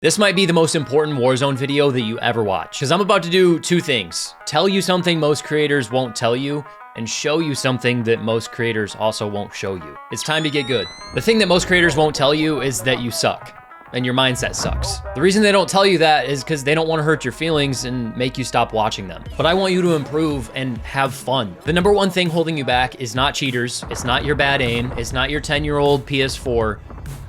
This might be the most important Warzone video that you ever watch, because I'm about to do two things. Tell you something most creators won't tell you, and show you something that most creators also won't show you. It's time to get good. The thing that most creators won't tell you is that you suck, and your mindset sucks. The reason they don't tell you that is because they don't want to hurt your feelings and make you stop watching them. But I want you to improve and have fun. The number one thing holding you back is not cheaters, it's not your bad aim, it's not your 10-year-old PS4,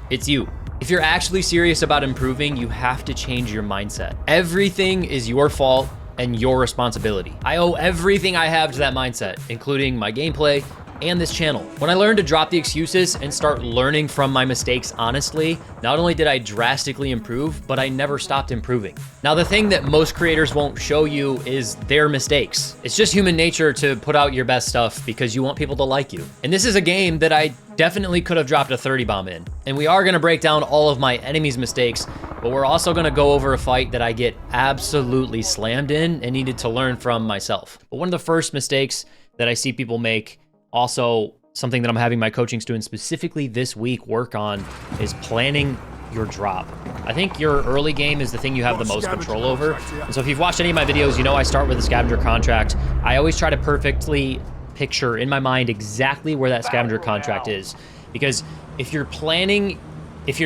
it's you. If you're actually serious about improving, you have to change your mindset. Everything is your fault and your responsibility. I owe everything I have to that mindset, including my gameplay and this channel. When I learned to drop the excuses and start learning from my mistakes honestly, not only did I drastically improve, but I never stopped improving. Now, the thing that most creators won't show you is their mistakes. It's just human nature to put out your best stuff because you want people to like you. And this is a game that I definitely could have dropped a 30 bomb in. And we are gonna break down all of my enemies' mistakes, but we're also gonna go over a fight that I get absolutely slammed in and needed to learn from myself. But one of the first mistakes that I see people make, also something that I'm having my coaching students specifically this week work on, is planning your drop. I think your early game is the thing you have the most control over. And so if you've watched any of my videos, you know I start with a scavenger contract. I always try to perfectly picture in my mind exactly where that scavenger contract is. Because if you're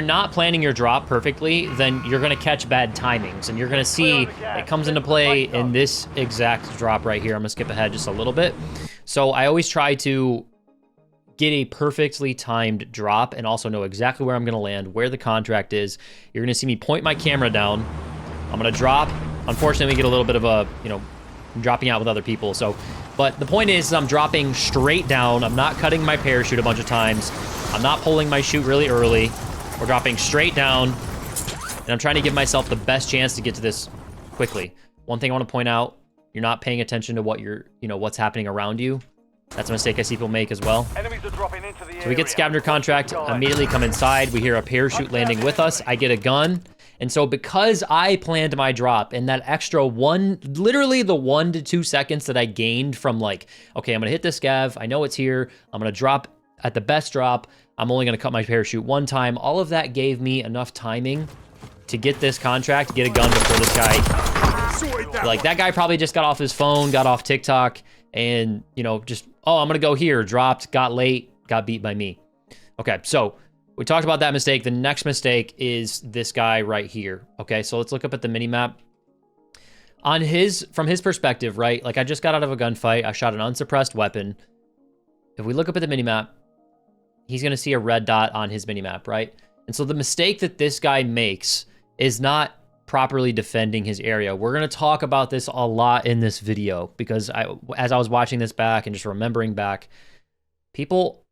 not planning your drop perfectly, then you're gonna catch bad timings, and you're gonna see it comes into play in this exact drop right here. I'm gonna skip ahead just a little bit. So I always try to get a perfectly timed drop and also know exactly where I'm gonna land, where the contract is. You're gonna see me point my camera down. I'm gonna drop. Unfortunately, we get a little bit of a, I'm dropping out with other people. But the point is I'm dropping straight down. I'm not cutting my parachute a bunch of times. I'm not pulling my chute really early. We're dropping straight down, and I'm trying to give myself the best chance to get to this quickly. One thing I want to point out, you're not paying attention to what what's happening around you. That's a mistake I see people make as well. Enemies are dropping into the area. So we get scavenger contract, immediately come inside. We hear a parachute landing with us. I get a gun. And so because I planned my drop and that extra literally the 1 to 2 seconds that I gained from like, okay, I'm gonna hit this scav. I know it's here. I'm gonna drop at the best drop. I'm only gonna cut my parachute one time. All of that gave me enough timing to get this contract, get a gun before this guy. Like, that guy probably just got off his phone, got off TikTok, and, just, oh, I'm gonna go here, dropped, got late, got beat by me. Okay, so we talked about that mistake. The next mistake is this guy right here. Okay, so let's look up at the mini-map. From his perspective, right? Like, I just got out of a gunfight. I shot an unsuppressed weapon. If we look up at the mini-map, he's gonna see a red dot on his mini-map, right? And so the mistake that this guy makes is not properly defending his area. We're gonna talk about this a lot in this video because as I was watching this back and just remembering back, people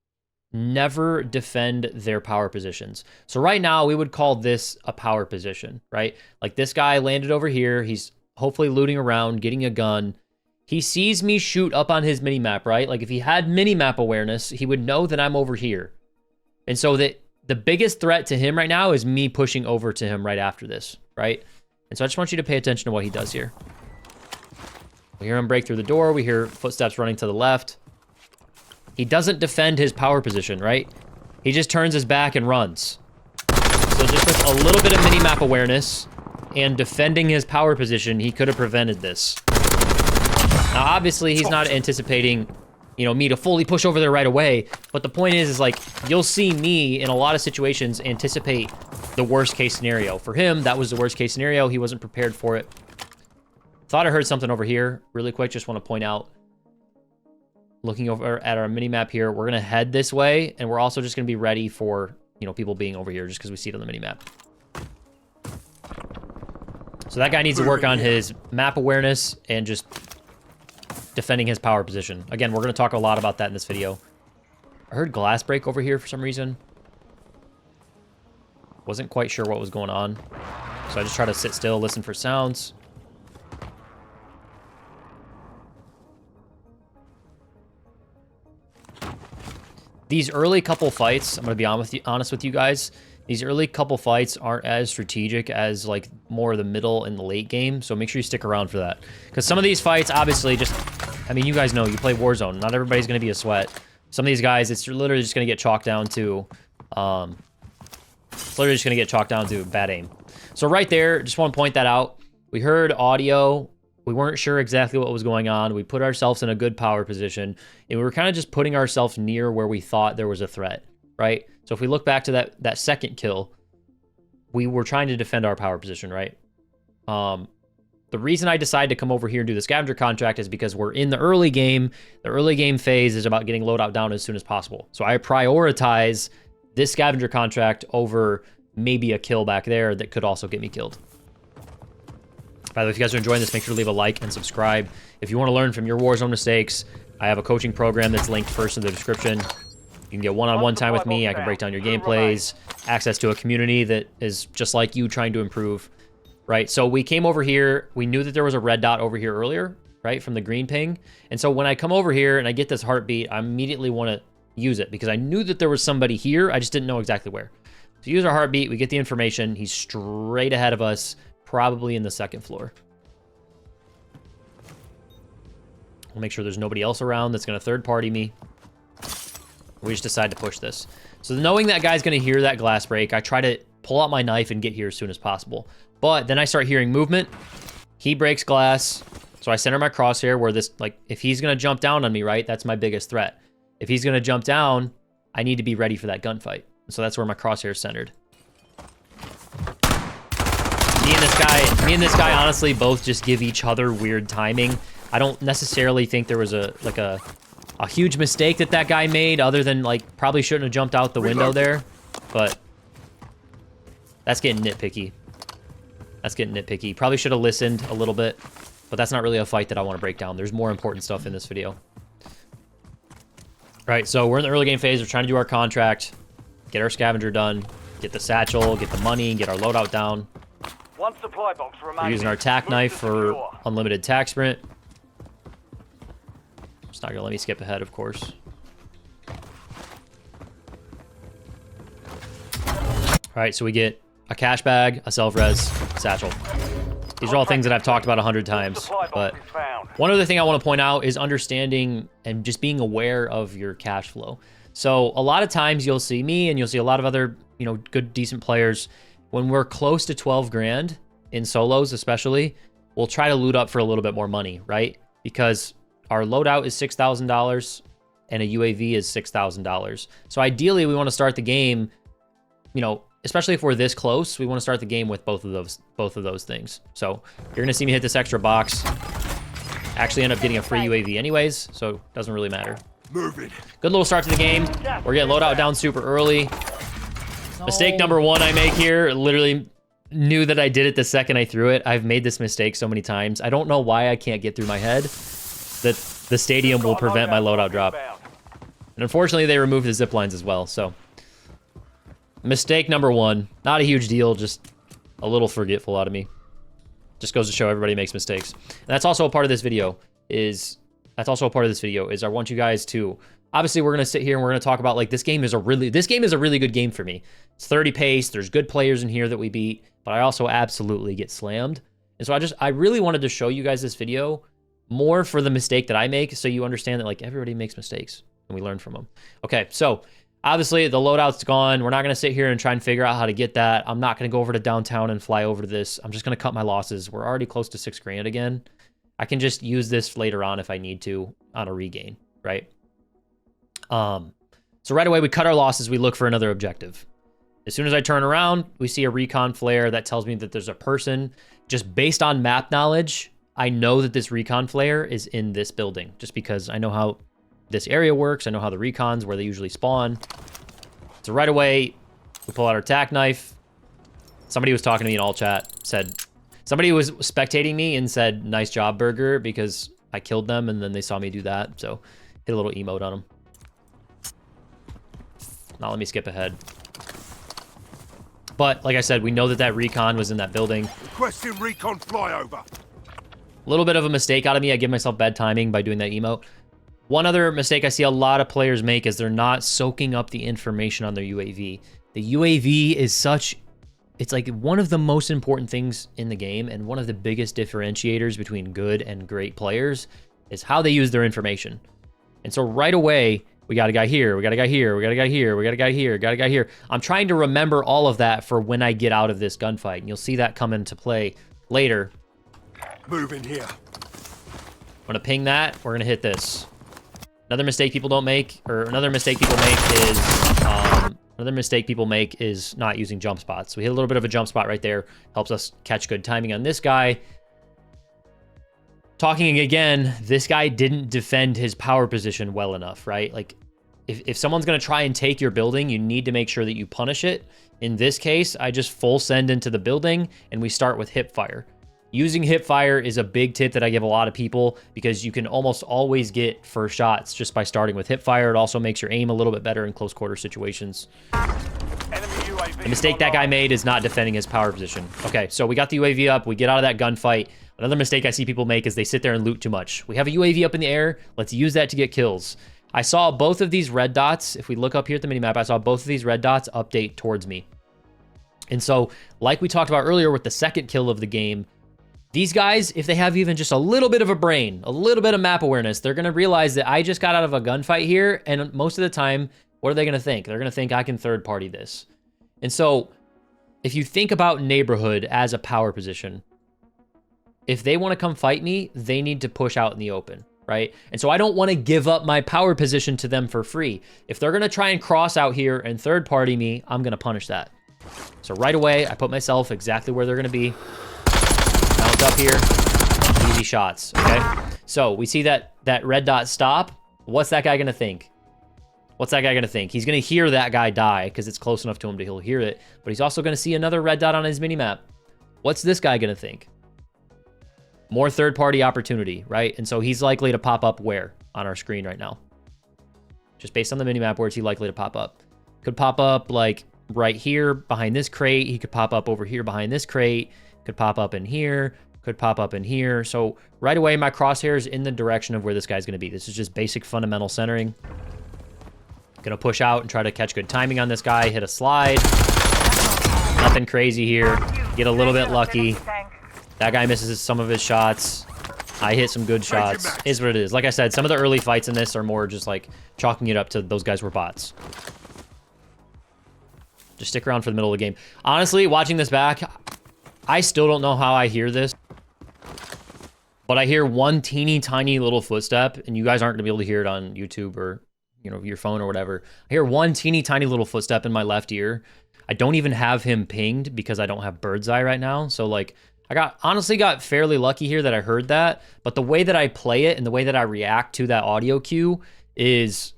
never defend their power positions. So right now we would call this a power position, right? Like, this guy landed over here. He's hopefully looting around, getting a gun. He sees me shoot up on his mini-map, right? Like, if he had mini-map awareness, he would know that I'm over here. And so that the biggest threat to him right now is me pushing over to him right after this, right? And so I just want you to pay attention to what he does here. We hear him break through the door. We hear footsteps running to the left. He doesn't defend his power position, right? He just turns his back and runs. So just with a little bit of mini-map awareness and defending his power position, he could have prevented this. Now, obviously, he's not anticipating, me to fully push over there right away. But the point is like, you'll see me in a lot of situations anticipate the worst case scenario. For him, that was the worst case scenario. He wasn't prepared for it. Thought I heard something over here. Really quick, just want to point out, looking over at our mini-map here, we're going to head this way. And we're also just going to be ready for, people being over here just because we see it on the mini-map. So that guy needs to work on his map awareness and just defending his power position. Again, we're going to talk a lot about that in this video. I heard glass break over here for some reason. Wasn't quite sure what was going on. So I just try to sit still, listen for sounds. These early couple fights, I'm going to be honest with you guys, these early couple fights aren't as strategic as like more the middle and the late game. So make sure you stick around for that. Because some of these fights, obviously, you guys know, you play Warzone. Not everybody's going to be a sweat. Some of these guys, it's literally just going to get chalked down to, bad aim. So right there, just want to point that out. We heard audio. We weren't sure exactly what was going on. We put ourselves in a good power position, and we were kind of just putting ourselves near where we thought there was a threat, right? So if we look back to that second kill, we were trying to defend our power position, right? The reason I decided to come over here and do the scavenger contract is because we're in the early game. The early game phase is about getting loadout down as soon as possible. So I prioritize this scavenger contract over maybe a kill back there that could also get me killed. By the way, if you guys are enjoying this, make sure to leave a like and subscribe. If you want to learn from your Warzone mistakes, I have a coaching program that's linked first in the description. You can get one-on-one time with me. I can break down your gameplays, access to a community that is just like you trying to improve. Right, so we came over here. We knew that there was a red dot over here earlier, right, from the green ping. And so when I come over here and I get this heartbeat, I immediately want to use it because I knew that there was somebody here. I just didn't know exactly where. So use our heartbeat. We get the information. He's straight ahead of us, probably in the second floor. We'll make sure there's nobody else around that's going to third-party me. We just decide to push this. So knowing that guy's going to hear that glass break, I try to pull out my knife and get here as soon as possible. But then I start hearing movement. He breaks glass. So I center my crosshair where this, like, if he's going to jump down on me, right, that's my biggest threat. If he's going to jump down, I need to be ready for that gunfight. So that's where my crosshair is centered. Me and this guy honestly both just give each other weird timing. I don't necessarily think there was a huge mistake that guy made other than, like, probably shouldn't have jumped out the window there. But that's getting nitpicky. That's getting nitpicky. Probably should have listened a little bit, but that's not really a fight that I want to break down. There's more important stuff in this video. All right, so we're in the early game phase. We're trying to do our contract, get our scavenger done, get the satchel, get the money, get our loadout down. One supply box remaining. We're using our tac knife for unlimited tac sprint. It's not going to let me skip ahead, of course. All right, so we get a cash bag, a self-res, satchel. These are all things that I've talked about 100 times, but one other thing I want to point out is understanding and just being aware of your cash flow. So a lot of times you'll see me and you'll see a lot of other, you know, good, decent players. When we're close to 12 grand in solos, especially, we'll try to loot up for a little bit more money, right? Because our loadout is $6,000 and a UAV is $6,000. So ideally we want to start the game, you know, especially if we're this close, we want to start the game with both of those things. So you're going to see me hit this extra box. Actually end up getting a free UAV anyways, so it doesn't really matter. Good little start to the game. We're getting loadout down super early. Mistake number one I make here, literally knew that I did it the second I threw it. I've made this mistake so many times. I don't know why I can't get through my head that the stadium will prevent my loadout drop. And unfortunately, they removed the zip lines as well, so. Mistake number one, not a huge deal, just a little forgetful out of me. Just goes to show everybody makes mistakes. And that's also a part of this video is I want you guys to, obviously we're going to sit here and we're going to talk about, like, this game is a really good game for me. It's 30 pace. There's good players in here that we beat, but I also absolutely get slammed. And so I really wanted to show you guys this video more for the mistake that I make, so you understand that, like, everybody makes mistakes and we learn from them. Okay, so obviously the loadout's gone. We're not going to sit here and try and figure out how to get that. I'm not going to go over to downtown and fly over to this. I'm just going to cut my losses. We're already close to 6 grand again. I can just use this later on if I need to on a regain, right? So right away we cut our losses. We look for another objective. As soon as I turn around, we see a recon flare that tells me that there's a person. Just based on map knowledge, I know that this recon flare is in this building just because I know how this area works. I know how the recons, where they usually spawn. So right away, we pull out our tac knife. Somebody was talking to me in all chat, somebody was spectating me and said, "Nice job, Berger," because I killed them and then they saw me do that. So hit a little emote on them. Now let me skip ahead. But like I said, we know that recon was in that building. Requesting recon flyover. A little bit of a mistake out of me. I give myself bad timing by doing that emote. One other mistake I see a lot of players make is they're not soaking up the information on their UAV. The UAV is it's like one of the most important things in the game, and one of the biggest differentiators between good and great players is how they use their information. And so right away, We got a guy here. We got a guy here. We got a guy here. We got a guy here. Got a guy here. I'm trying to remember all of that for when I get out of this gunfight. And you'll see that come into play later. Move in here. I'm going to ping that. We're going to hit this. Another mistake people don't make, or another mistake people make is not using jump spots. So we hit a little bit of a jump spot right there. Helps us catch good timing on this guy. Talking again, this guy didn't defend his power position well enough, right? Like, if someone's going to try and take your building, you need to make sure that you punish it. In this case, I just full send into the building, and we start with hip fire. Using hip fire is a big tip that I give a lot of people because you can almost always get first shots just by starting with hip fire. It also makes your aim a little bit better in close quarter situations. The mistake that guy made is not defending his power position. Okay, so we got the UAV up. We get out of that gunfight. Another mistake I see people make is they sit there and loot too much. We have a UAV up in the air. Let's use that to get kills. I saw both of these red dots. If we look up here at the minimap, I saw both of these red dots update towards me. And so, like we talked about earlier with the second kill of the game, these guys, if they have even just a little bit of a brain, a little bit of map awareness, they're going to realize that I just got out of a gunfight here. And most of the time, what are they going to think? They're going to think I can third party this. And so, if you think about neighborhood as a power position, if they want to come fight me, they need to push out in the open, right? And so I don't want to give up my power position to them for free. If they're going to try and cross out here and third party me, I'm going to punish that. So right away, I put myself exactly where they're going to be. Bounce up here. Easy shots, okay? So we see that red dot stop. What's that guy going to think? What's that guy going to think? He's going to hear that guy die because it's close enough to him to he'll hear it. But he's also going to see another red dot on his minimap. What's this guy going to think? More third-party opportunity, right? And so he's likely to pop up where on our screen right now? Just based on the minimap, where is he likely to pop up? Could pop up like right here behind this crate. He could pop up over here behind this crate. Could pop up in here. Could pop up in here. So right away, my crosshairs in the direction of where this guy's going to be. This is just basic fundamental centering. Gonna push out and try to catch good timing on this guy. Hit a slide. Nothing crazy here. Get a little bit lucky. That guy misses some of his shots. I hit some good shots. Is what it is. Like I said, some of the early fights in this are more just like chalking it up to those guys were bots. Just stick around for the middle of the game. Honestly, watching this back, I still don't know how I hear this. But I hear one teeny tiny little footstep, and you guys aren't gonna be able to hear it on YouTube or, you know, your phone or whatever. I hear one teeny tiny little footstep in my left ear. I don't even have him pinged because I don't have bird's eye right now. So like, I honestly got fairly lucky here that I heard that, but the way that I play it and the way that I react to that audio cue is,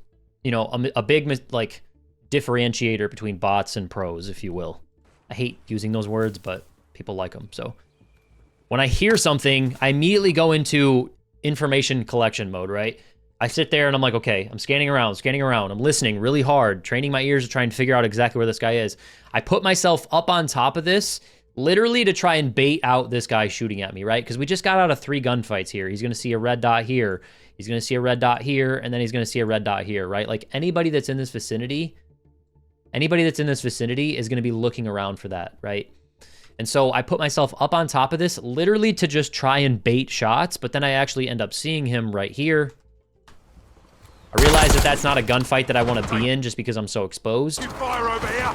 you know, a big like differentiator between bots and pros, if you will. I hate using those words, but people like them. So when I hear something, I immediately go into information collection mode, right? I sit there and I'm like, okay, I'm scanning around. I'm listening really hard, training my ears to try and figure out exactly where this guy is. I put myself up on top of this literally to try and bait out this guy shooting at me, right? Because we just got out of 3 gunfights here. He's going to see a red dot here. He's going to see a red dot here, and then he's going to see a red dot here, right? Like anybody that's in this vicinity is going to be looking around for that, right? And so I put myself up on top of this literally to just try and bait shots, but then I actually end up seeing him right here. I realize that that's not a gunfight that I want to be in just because I'm so exposed. Fire over here.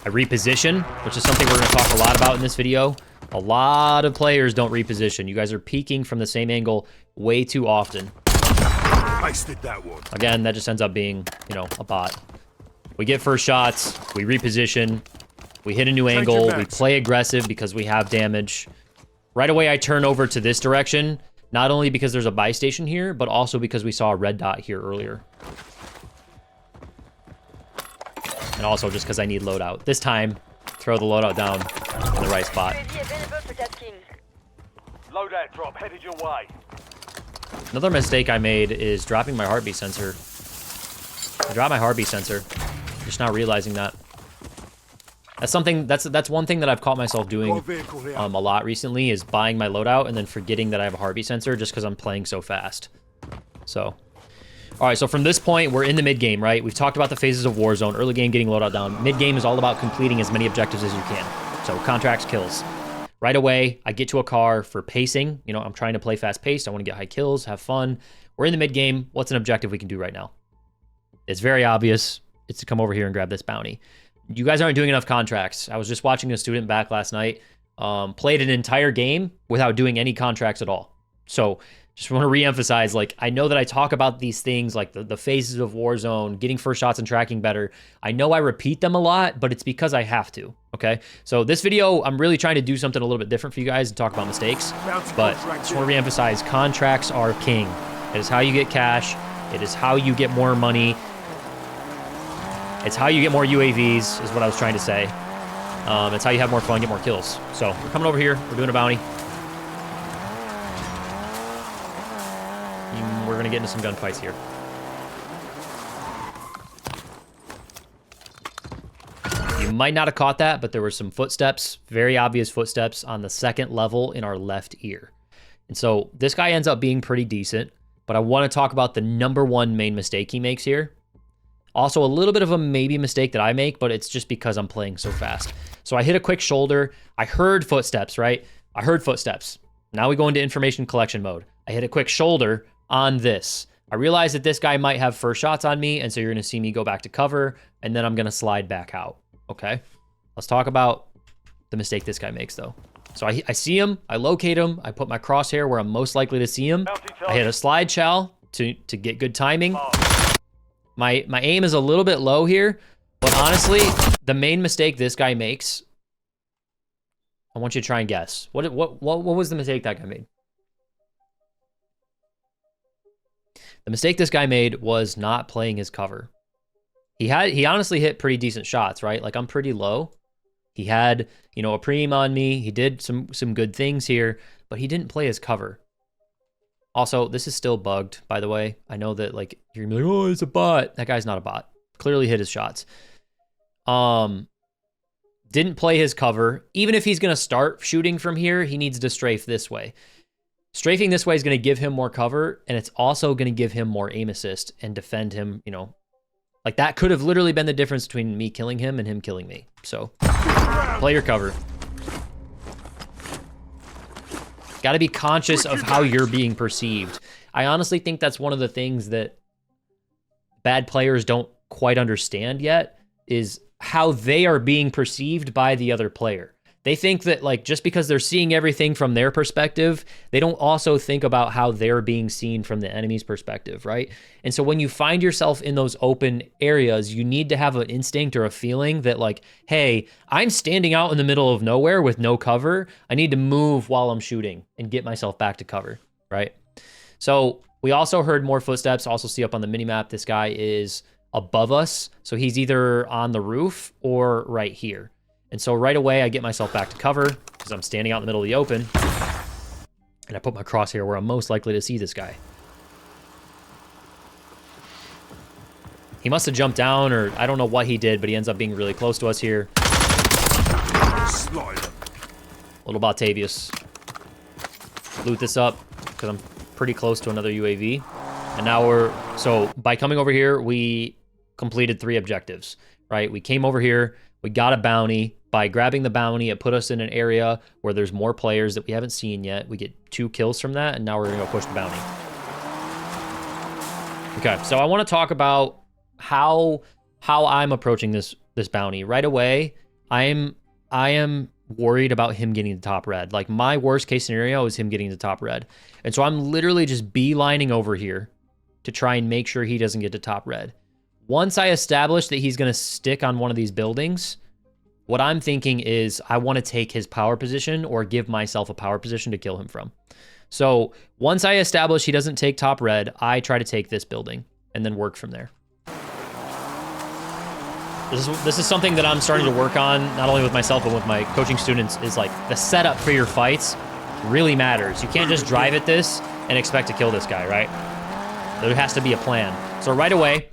I reposition, which is something we're going to talk a lot about in this video. A lot of players don't reposition. You guys are peeking from the same angle way too often. Wasted that one. Again, that just ends up being, you know, a bot. We get first shots, we reposition, we hit a new angle, we play aggressive because we have damage. Right away, I turn over to this direction, not only because there's a buy station here, but also because we saw a red dot here earlier. And also just because I need loadout. This time, throw the loadout down in the right spot. Loadout drop headed your way. Another mistake I made is dropping my heartbeat sensor. I dropped my heartbeat sensor. Just not realizing that. That's something, that's one thing that I've caught myself doing a lot recently, is buying my loadout and then forgetting that I have a heartbeat sensor just because I'm playing so fast. So, all right, so from this point, we're in the mid-game, right? We've talked about the phases of Warzone, early game getting loadout down. Mid-game is all about completing as many objectives as you can. So contracts, kills. Right away, I get to a car for pacing. You know, I'm trying to play fast-paced. I want to get high kills, have fun. We're in the mid-game. What's an objective we can do right now? It's very obvious. It's to come over here and grab this bounty. You guys aren't doing enough contracts. I was just watching a student back last night, played an entire game without doing any contracts at all. So just want to reemphasize, like, I know that I talk about these things, like the phases of Warzone, getting first shots and tracking better. I know I repeat them a lot, but it's because I have to, okay? So this video, I'm really trying to do something a little bit different for you guys and talk about mistakes, but just want to reemphasize, contracts are king. It is how you get cash. It is how you get more money. It's how you get more UAVs, is what I was trying to say. It's how you have more fun, get more kills. So we're coming over here. We're doing a bounty. We're going to get into some gunfights here. You might not have caught that, but there were some footsteps, very obvious footsteps on the second level in our left ear. And so this guy ends up being pretty decent, but I want to talk about the #1 main mistake he makes here. Also, a little bit of a maybe mistake that I make, but it's just because I'm playing so fast. So I hit a quick shoulder. I heard footsteps, right? I heard footsteps. Now we go into information collection mode. I hit a quick shoulder on this. I realize that this guy might have first shots on me, and so you're going to see me go back to cover, and then I'm going to slide back out, okay? Let's talk about the mistake this guy makes, though. So I see him, I locate him, I put my crosshair where I'm most likely to see him. I hit a slide chow to get good timing. My aim is a little bit low here, but honestly, the main mistake this guy makes, I want you to try and guess. What was the mistake that guy made? The mistake this guy made was not playing his cover. He honestly hit pretty decent shots, right? Like, I'm pretty low. He had, you know, a preem on me. He did some good things here, but he didn't play his cover. Also, this is still bugged, by the way. I know that, like, you're gonna be like, oh, it's a bot. That guy's not a bot. Clearly hit his shots. Didn't play his cover. Even if he's gonna start shooting from here, he needs to strafe this way. Strafing this way is going to give him more cover, and it's also going to give him more aim assist and defend him, you know. Like, that could have literally been the difference between me killing him and him killing me. So, play your cover. Got to be conscious of how you're being perceived. I honestly think that's one of the things that bad players don't quite understand yet, is how they are being perceived by the other player. They think that, like, just because they're seeing everything from their perspective, they don't also think about how they're being seen from the enemy's perspective, right? And so when you find yourself in those open areas, you need to have an instinct or a feeling that, like, hey, I'm standing out in the middle of nowhere with no cover. I need to move while I'm shooting and get myself back to cover, right? So we also heard more footsteps. Also see up on the minimap, this guy is above us. So he's either on the roof or right here. And so right away, I get myself back to cover because I'm standing out in the middle of the open. And I put my crosshair where I'm most likely to see this guy. He must have jumped down, or I don't know what he did, but he ends up being really close to us here. Little Batavius. Loot this up because I'm pretty close to another UAV. And now so by coming over here, we completed 3 objectives, right? We came over here. We got a bounty. By grabbing the bounty, it put us in an area where there's more players that we haven't seen yet. We get 2 kills from that, and now we're going to go push the bounty. Okay, so I want to talk about how I'm approaching this bounty. Right away, I am worried about him getting the top red. Like, my worst case scenario is him getting the top red. And so I'm literally just beelining over here to try and make sure he doesn't get to top red. Once I establish that he's going to stick on one of these buildings, what I'm thinking is I want to take his power position or give myself a power position to kill him from. So once I establish he doesn't take top red, I try to take this building and then work from there. This is something that I'm starting to work on, not only with myself, but with my coaching students, is like the setup for your fights really matters. You can't just drive at this and expect to kill this guy, right? There has to be a plan. So right away,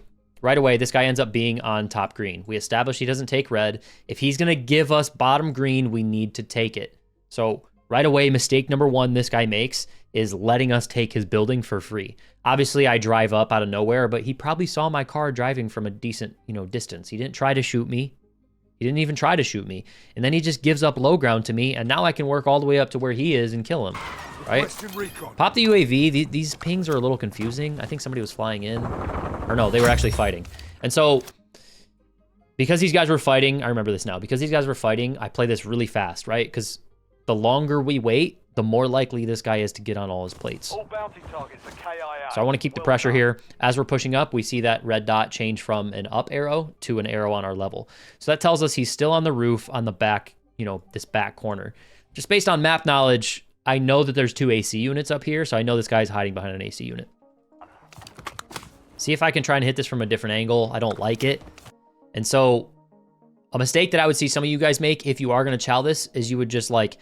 this guy ends up being on top green. We establish he doesn't take red. If he's going to give us bottom green, we need to take it. So right away, mistake #1 this guy makes is letting us take his building for free. Obviously, I drive up out of nowhere, but he probably saw my car driving from a decent, distance. He didn't try to shoot me. He didn't even try to shoot me. And then he just gives up low ground to me, and now I can work all the way up to where he is and kill him, right? Pop the UAV. These pings are a little confusing. I think somebody was flying in. Or no, they were actually fighting. And so, because these guys were fighting, I remember this now, because these guys were fighting, I play this really fast, right? Because the longer we wait, the more likely this guy is to get on all his plates. All bounty targets are KIA. So I want to keep the pressure here. As we're pushing up, we see that red dot change from an up arrow to an arrow on our level. So that tells us he's still on the roof on the back, you know, this back corner. Just based on map knowledge, I know that there's 2 AC units up here, so I know this guy's hiding behind an AC unit. See if I can try and hit this from a different angle. I don't like it. And so a mistake that I would see some of you guys make if you are going to chow this is you would just like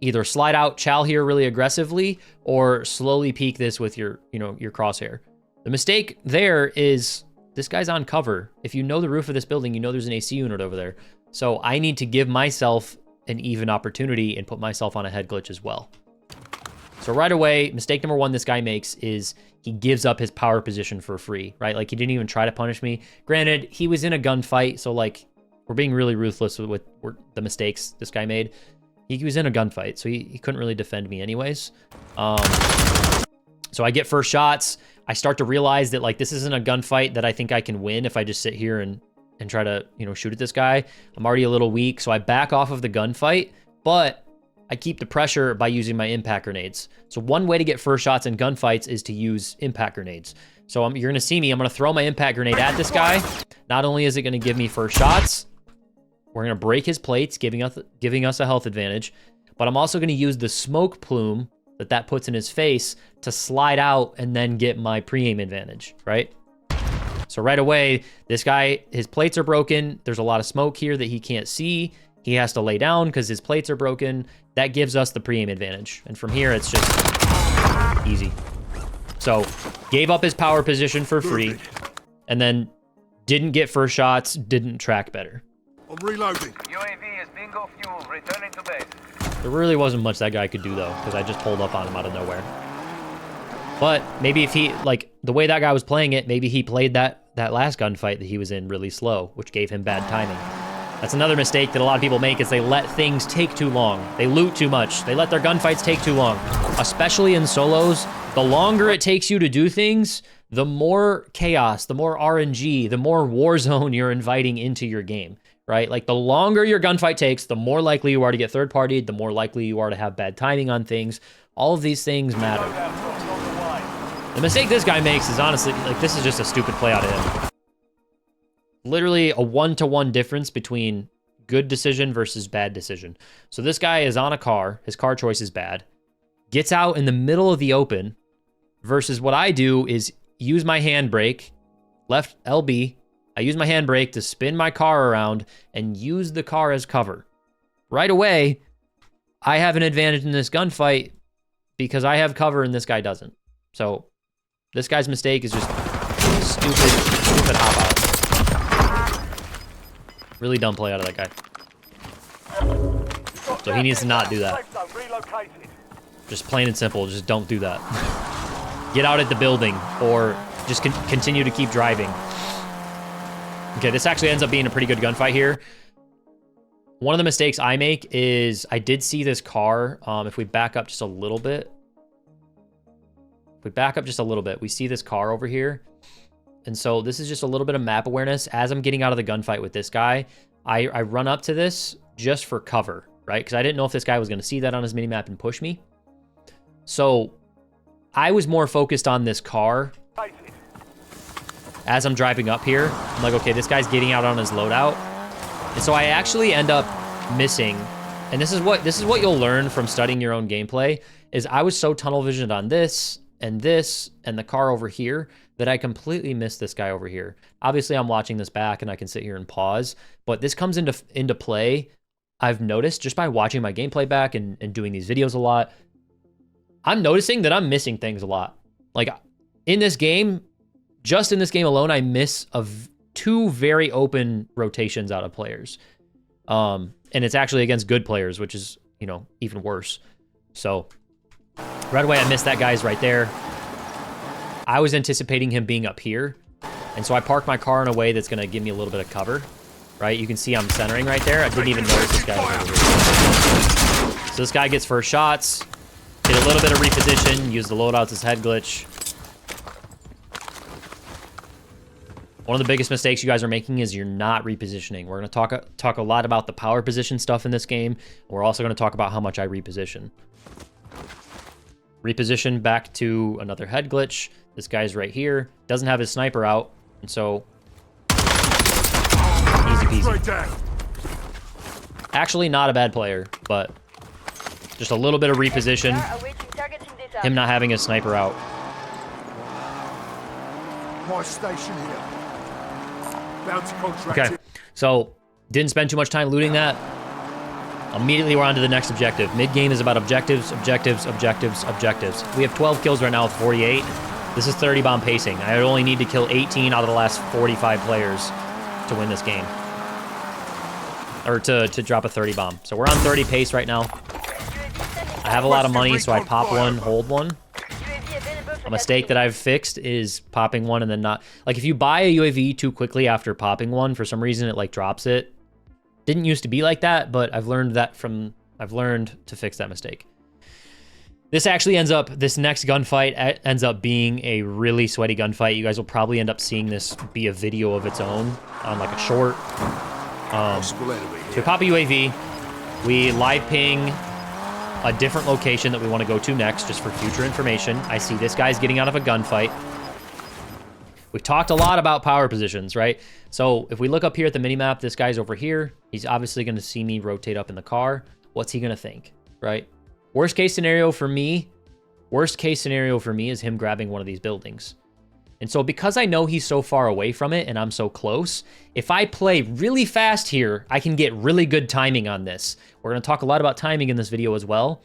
either slide out, chow here really aggressively, or slowly peek this with your, you know, your crosshair. The mistake there is this guy's on cover. If you know the roof of this building, you know there's an AC unit over there. So I need to give myself an even opportunity and put myself on a head glitch as well. So right away, mistake number 1 this guy makes is he gives up his power position for free, right? Like he didn't even try to punish me. Granted, he was in a gunfight, so like we're being really ruthless with the mistakes this guy made. He was in a gunfight, so he couldn't really defend me anyways. So I get first shots. I start to realize that like this isn't a gunfight that I think I can win if I just sit here and try to, you know, shoot at this guy. I'm already a little weak, so I back off of the gunfight, but I keep the pressure by using my impact grenades. So one way to get first shots in gunfights is to use impact grenades. So you're gonna see me, I'm gonna throw my impact grenade at this guy. Not only is it gonna give me first shots, we're gonna break his plates, giving us a health advantage, but I'm also gonna use the smoke plume that puts in his face to slide out and then get my pre-aim advantage, right? So right away, this guy, his plates are broken. There's a lot of smoke here that he can't see. He has to lay down because his plates are broken. That gives us the pre-aim advantage. And from here, it's just easy. So gave up his power position for free and then didn't get first shots, didn't track better. I'm reloading. UAV is bingo fuel, returning to base. There really wasn't much that guy could do though, because I just pulled up on him out of nowhere. But maybe if he, like, the way that guy was playing it, maybe he played that last gunfight that he was in really slow, which gave him bad timing. That's another mistake that a lot of people make is they let things take too long. They loot too much. They let their gunfights take too long. Especially in solos, the longer it takes you to do things, the more chaos, the more RNG, the more Warzone you're inviting into your game, right? Like the longer your gunfight takes, the more likely you are to get third-partied, the more likely you are to have bad timing on things. All of these things matter. The mistake this guy makes is honestly, like, this is just a stupid play out of him. Literally a 1-to-1 difference between good decision versus bad decision. So this guy is on a car, his car choice is bad, gets out in the middle of the open, versus what I do is use my handbrake, left LB, I use my handbrake to spin my car around and use the car as cover. Right away, I have an advantage in this gunfight because I have cover and this guy doesn't. So this guy's mistake is just stupid hop out. Really dumb play out of that guy. So he needs to not do that. Just plain and simple, just don't do that. Get out at the building or just continue to keep driving. Okay, this actually ends up being a pretty good gunfight here. One of the mistakes I make is I did see this car. If we back up just a little bit, we see this car over here. And so this is just a little bit of map awareness. As I'm getting out of the gunfight with this guy, I run up to this just for cover, right? Because I didn't know if this guy was going to see that on his minimap and push me. So I was more focused on this car. As I'm driving up here, I'm like, okay, this guy's getting out on his loadout. And so I actually end up missing. And this is what you'll learn from studying your own gameplay, is I was so tunnel visioned on this and the car over here that I completely missed this guy over here. Obviously, I'm watching this back and I can sit here and pause, but this comes into play, I've noticed, just by watching my gameplay back and doing these videos a lot. I'm noticing that I'm missing things a lot. Like in this game, just in this game alone, I miss two very open rotations out of players. And it's actually against good players, which is, you know, even worse. So right away, I missed that guy's right there. I was anticipating him being up here. And so I parked my car in a way that's going to give me a little bit of cover, right? You can see I'm centering right there. I didn't even notice this guy was over here. So this guy gets first shots. Did a little bit of reposition, use the loadouts as head glitch. One of the biggest mistakes you guys are making is you're not repositioning. We're going to talk a lot about the power position stuff in this game. We're also going to talk about how much I reposition. Reposition back to another head glitch. This guy's right here. Doesn't have his sniper out. And so, easy peasy. Actually, not a bad player, but just a little bit of reposition. Him not having his sniper out. My station here. Bounty contract. Okay, so didn't spend too much time looting that. Immediately we're on to the next objective. Mid-game is about objectives, objectives, objectives, objectives. We have 12 kills right now with 48. This is 30 bomb pacing. I only need to kill 18 out of the last 45 players to win this game. Or to drop a 30 bomb. So we're on 30 pace right now. I have a lot of money, so I pop one, hold one. A mistake that I've fixed is popping one and then not... Like, if you buy a UAV too quickly after popping one, for some reason it, like, drops it. Didn't used to be like that, but I've learned to fix that mistake. This actually this next gunfight ends up being a really sweaty gunfight. You guys will probably end up seeing this be a video of its own on, like, a short. So we pop a UAV. We live ping a different location that we want to go to next, just for future information. I see this guy's getting out of a gunfight. We've talked a lot about power positions, right? So if we look up here at the minimap, this guy's over here. He's obviously going to see me rotate up in the car. What's he going to think, right? Worst case scenario for me is him grabbing one of these buildings. And so because I know he's so far away from it and I'm so close, if I play really fast here, I can get really good timing on this. We're going to talk a lot about timing in this video as well.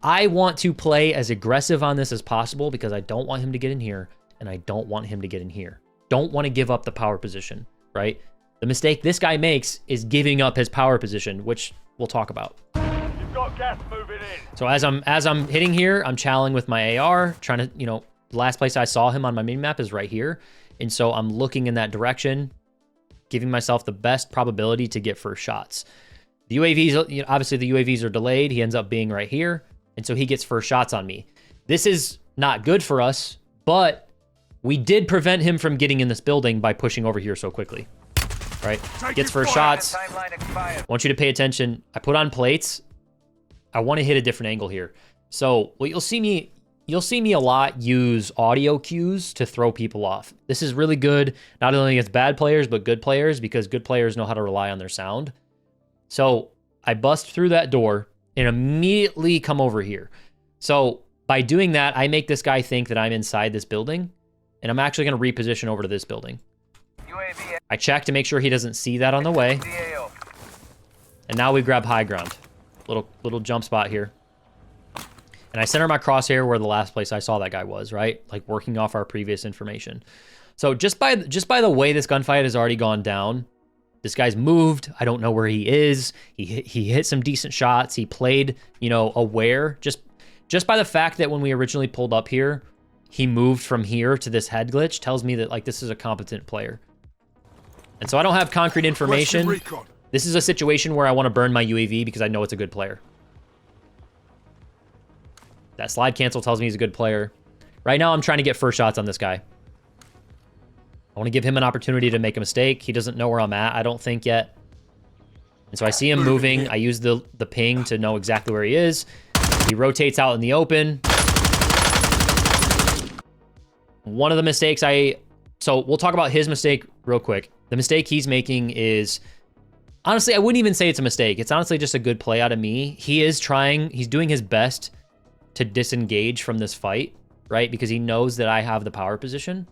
I want to play as aggressive on this as possible because I don't want him to get in here and I don't want him to get in here. Don't want to give up the power position, right? The mistake this guy makes is giving up his power position, which we'll talk about. You've got gas moving in. So as I'm hitting here, I'm challenging with my AR, trying to, you know, the last place I saw him on my minimap is right here. And so I'm looking in that direction, giving myself the best probability to get first shots. The UAVs, you know, obviously the UAVs are delayed. He ends up being right here. And so he gets first shots on me. This is not good for us, but we did prevent him from getting in this building by pushing over here so quickly, right? Gets first shots. I want you to pay attention. I put on plates. I want to hit a different angle here. So what you'll see me a lot use audio cues to throw people off. This is really good, not only against bad players, but good players, because good players know how to rely on their sound. So I bust through that door and immediately come over here. So by doing that, I make this guy think that I'm inside this building, and I'm actually going to reposition over to this building. I check to make sure he doesn't see that on the way. And now we grab high ground. Little jump spot here. And I center my crosshair where the last place I saw that guy was, right? Like working off our previous information. So just by the way this gunfight has already gone down, this guy's moved. I don't know where he is. He hit some decent shots. He played, you know, aware. Just by the fact that when we originally pulled up here, he moved from here to this head glitch tells me that, like, this is a competent player. And so I don't have concrete information. This is a situation where I want to burn my UAV because I know it's a good player. That slide cancel tells me he's a good player. Right now, I'm trying to get first shots on this guy. I want to give him an opportunity to make a mistake. He doesn't know where I'm at, I don't think, yet. And so I see him moving. I use the ping to know exactly where he is. He rotates out in the open. One of the mistakes so we'll talk about his mistake real quick. The mistake he's making is, honestly, I wouldn't even say it's a mistake. It's honestly just a good play out of me. He's doing his best to disengage from this fight, right? Because he knows that I have the power position.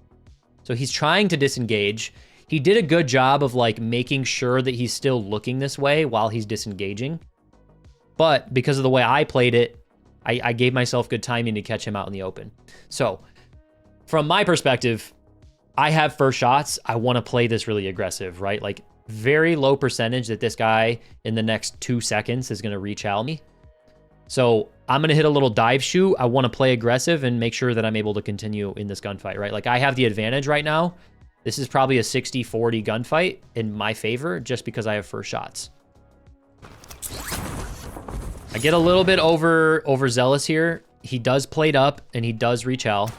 So he's trying to disengage. He did a good job of, like, making sure that he's still looking this way while he's disengaging. But because of the way I played it, I gave myself good timing to catch him out in the open. So from my perspective, I have first shots. I want to play this really aggressive, right? Like, very low percentage that this guy in the next 2 seconds is going to rechow me. So I'm going to hit a little dive shoot. I want to play aggressive and make sure that I'm able to continue in this gunfight, right? Like, I have the advantage right now. This is probably a 60-40 gunfight in my favor just because I have first shots. I get a little bit overzealous here. He does plate up and he does rechow.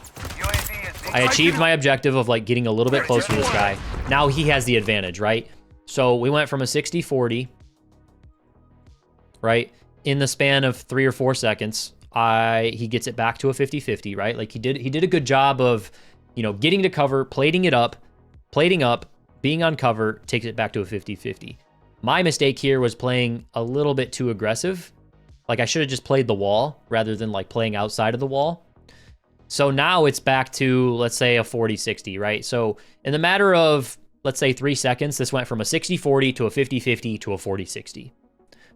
I achieved my objective of like getting a little bit closer to this guy. Now he has the advantage, right? So we went from a 60-40, right? In the span of 3 or 4 seconds, he gets it back to a 50-50, right? Like he did a good job of, you know, getting to cover, plating up, being on cover, takes it back to a 50-50. My mistake here was playing a little bit too aggressive. Like I should have just played the wall rather than like playing outside of the wall. So now it's back to, let's say, a 40-60, right? So in the matter of, let's say, 3 seconds, this went from a 60-40 to a 50-50 to a 40-60.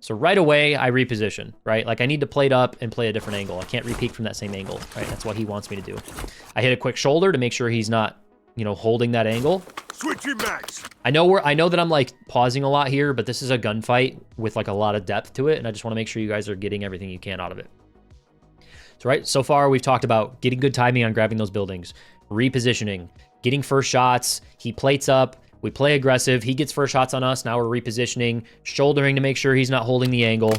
So right away, I reposition, right? Like I need to plate up and play a different angle. I can't repeat from that same angle, right? That's what he wants me to do. I hit a quick shoulder to make sure he's not, you know, holding that angle. Switching max. I know that I'm like pausing a lot here, but this is a gunfight with like a lot of depth to it, and I just want to make sure you guys are getting everything you can out of it. So right, so far we've talked about getting good timing on grabbing those buildings, repositioning, getting first shots. He plates up, we play aggressive, he gets first shots on us, now we're repositioning, shouldering to make sure he's not holding the angle.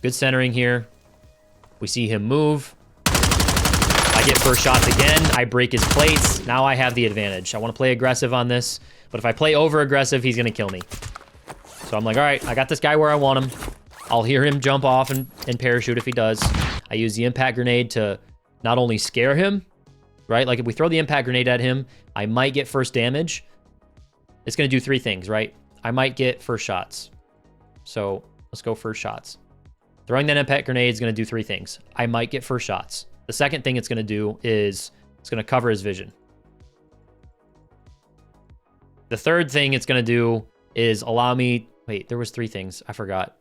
Good centering here. We see him move. I get first shots again. I break his plates. Now I have the advantage. I want to play aggressive on this, but if I play over aggressive, he's going to kill me. So I'm like, all right, I got this guy where I want him. I'll hear him jump off and parachute if he does. I use the impact grenade to not only scare him, right? Like if we throw the impact grenade at him, I might get first damage. It's going to do 3 things, right? I might get first shots. So let's go first shots. Throwing that impact grenade is going to do 3 things. I might get first shots. The second thing it's going to do is it's going to cover his vision. The third thing it's going to do is allow me... Wait, there was 3 things. I forgot.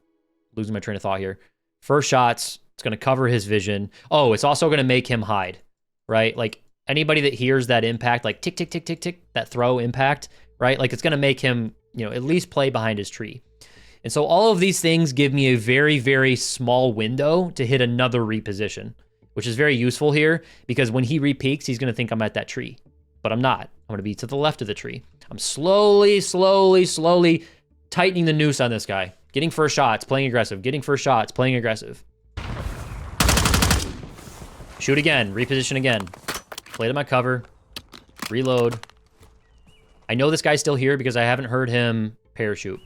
Losing my train of thought here. First shots, it's going to cover his vision. Oh, it's also going to make him hide, right? Like anybody that hears that impact, like tick, tick, tick, tick, tick, that throw impact, right? Like it's going to make him, you know, at least play behind his tree. And so all of these things give me a very, very small window to hit another reposition, which is very useful here because when he re-peeks, he's going to think I'm at that tree, but I'm not. I'm going to be to the left of the tree. I'm slowly tightening the noose on this guy. Getting first shots, playing aggressive. Getting first shots, playing aggressive. Shoot again, reposition again. Play to my cover. Reload. I know this guy's still here because I haven't heard him parachute.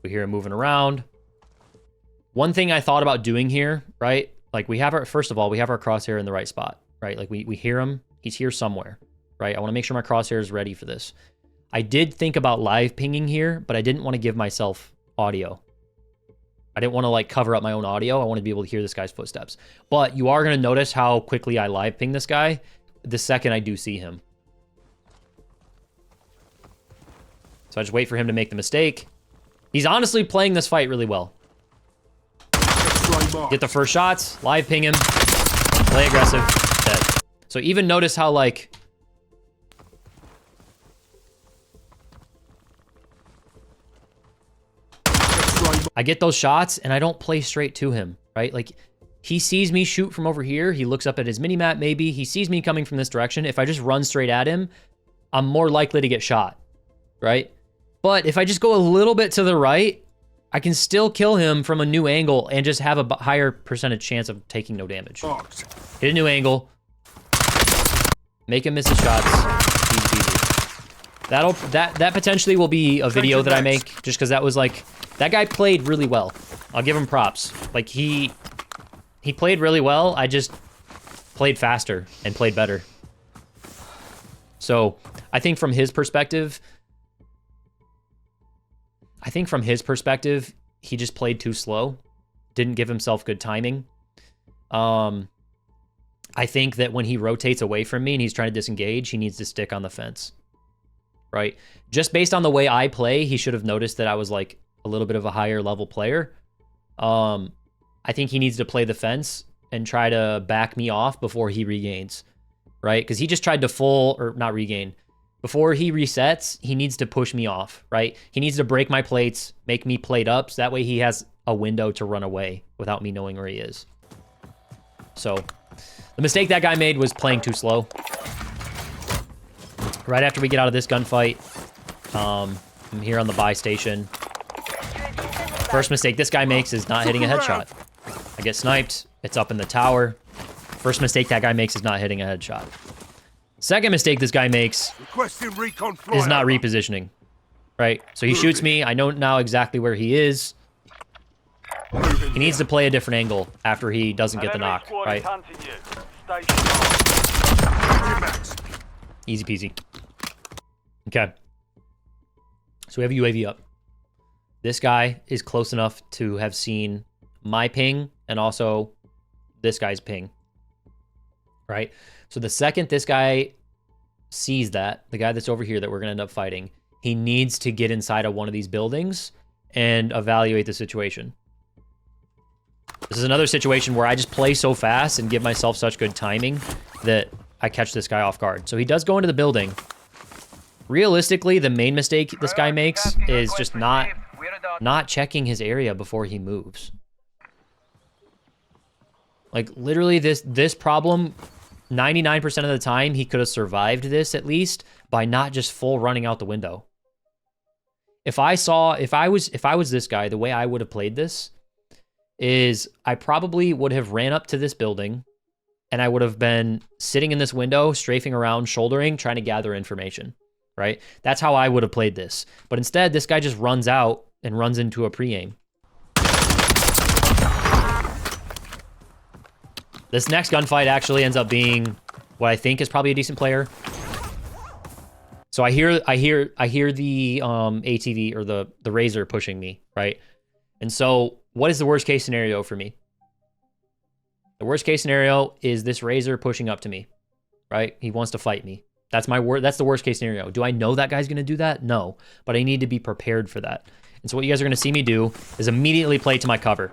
We hear him moving around. One thing I thought about doing here, right? Like we have our, first of all, we have our crosshair in the right spot, right? Like we hear him, he's here somewhere, right? I want to make sure my crosshair is ready for this. I did think about live pinging here, but I didn't want to give myself audio. I didn't want to like cover up my own audio. I want to be able to hear this guy's footsteps. But you are going to notice how quickly I live ping this guy the second I do see him. So I just wait for him to make the mistake. He's honestly playing this fight really well. Get the first shots, live ping him, play aggressive, dead. So even notice how like... I get those shots and I don't play straight to him, right? Like he sees me shoot from over here. He looks up at his mini-map maybe. He sees me coming from this direction. If I just run straight at him, I'm more likely to get shot, right? But if I just go a little bit to the right, I can still kill him from a new angle and just have a higher percentage chance of taking no damage. Hit a new angle. Make him miss his shots. Easy peasy. That potentially will be a video that I make just because that was like... That guy played really well. I'll give him props. Like, he played really well. I just played faster and played better. So, I think from his perspective, he just played too slow. Didn't give himself good timing. I think that when he rotates away from me and he's trying to disengage, he needs to stick on the fence. Right? Just based on the way I play, he should have noticed that I was like a little bit of a higher level player. I think he needs to play the fence and try to back me off before he regains, right? Because he just tried to not regain. Before he resets, he needs to push me off, right? He needs to break my plates, make me plate up, so that way he has a window to run away without me knowing where he is. So, the mistake that guy made was playing too slow. Right after we get out of this gunfight, I'm here on the buy station. First mistake this guy makes is not hitting a headshot. I get sniped. It's up in the tower. First mistake that guy makes is not hitting a headshot. Second mistake this guy makes Requesting recon is not flyover. repositioning, right? So he shoots me. I know now exactly where he is. He needs to play a different angle after he doesn't get the knock, right? Easy peasy. Okay. So we have a UAV up. This guy is close enough to have seen my ping and also this guy's ping, right? So the second this guy sees that, the guy that's over here that we're going to end up fighting, he needs to get inside of one of these buildings and evaluate the situation. This is another situation where I just play so fast and give myself such good timing that I catch this guy off guard. So he does go into the building. Realistically, the main mistake this guy makes is just not checking his area before he moves. Like, literally, this problem, 99% of the time, he could have survived this, at least, by not just full running out the window. If I was this guy, the way I would have played this is I probably would have ran up to this building, and I would have been sitting in this window, strafing around, shouldering, trying to gather information, right? That's how I would have played this. But instead, this guy just runs out and runs into a pre-aim. This next gunfight actually ends up being what I think is probably a decent player. So I hear the ATV or the Razor pushing me, right? And so what is the worst case scenario for me? The worst case scenario is this Razor pushing up to me, right? He wants to fight me. That's the worst case scenario. Do I know that guy's going to do that? No, but I need to be prepared for that. And so what you guys are going to see me do is immediately play to my cover.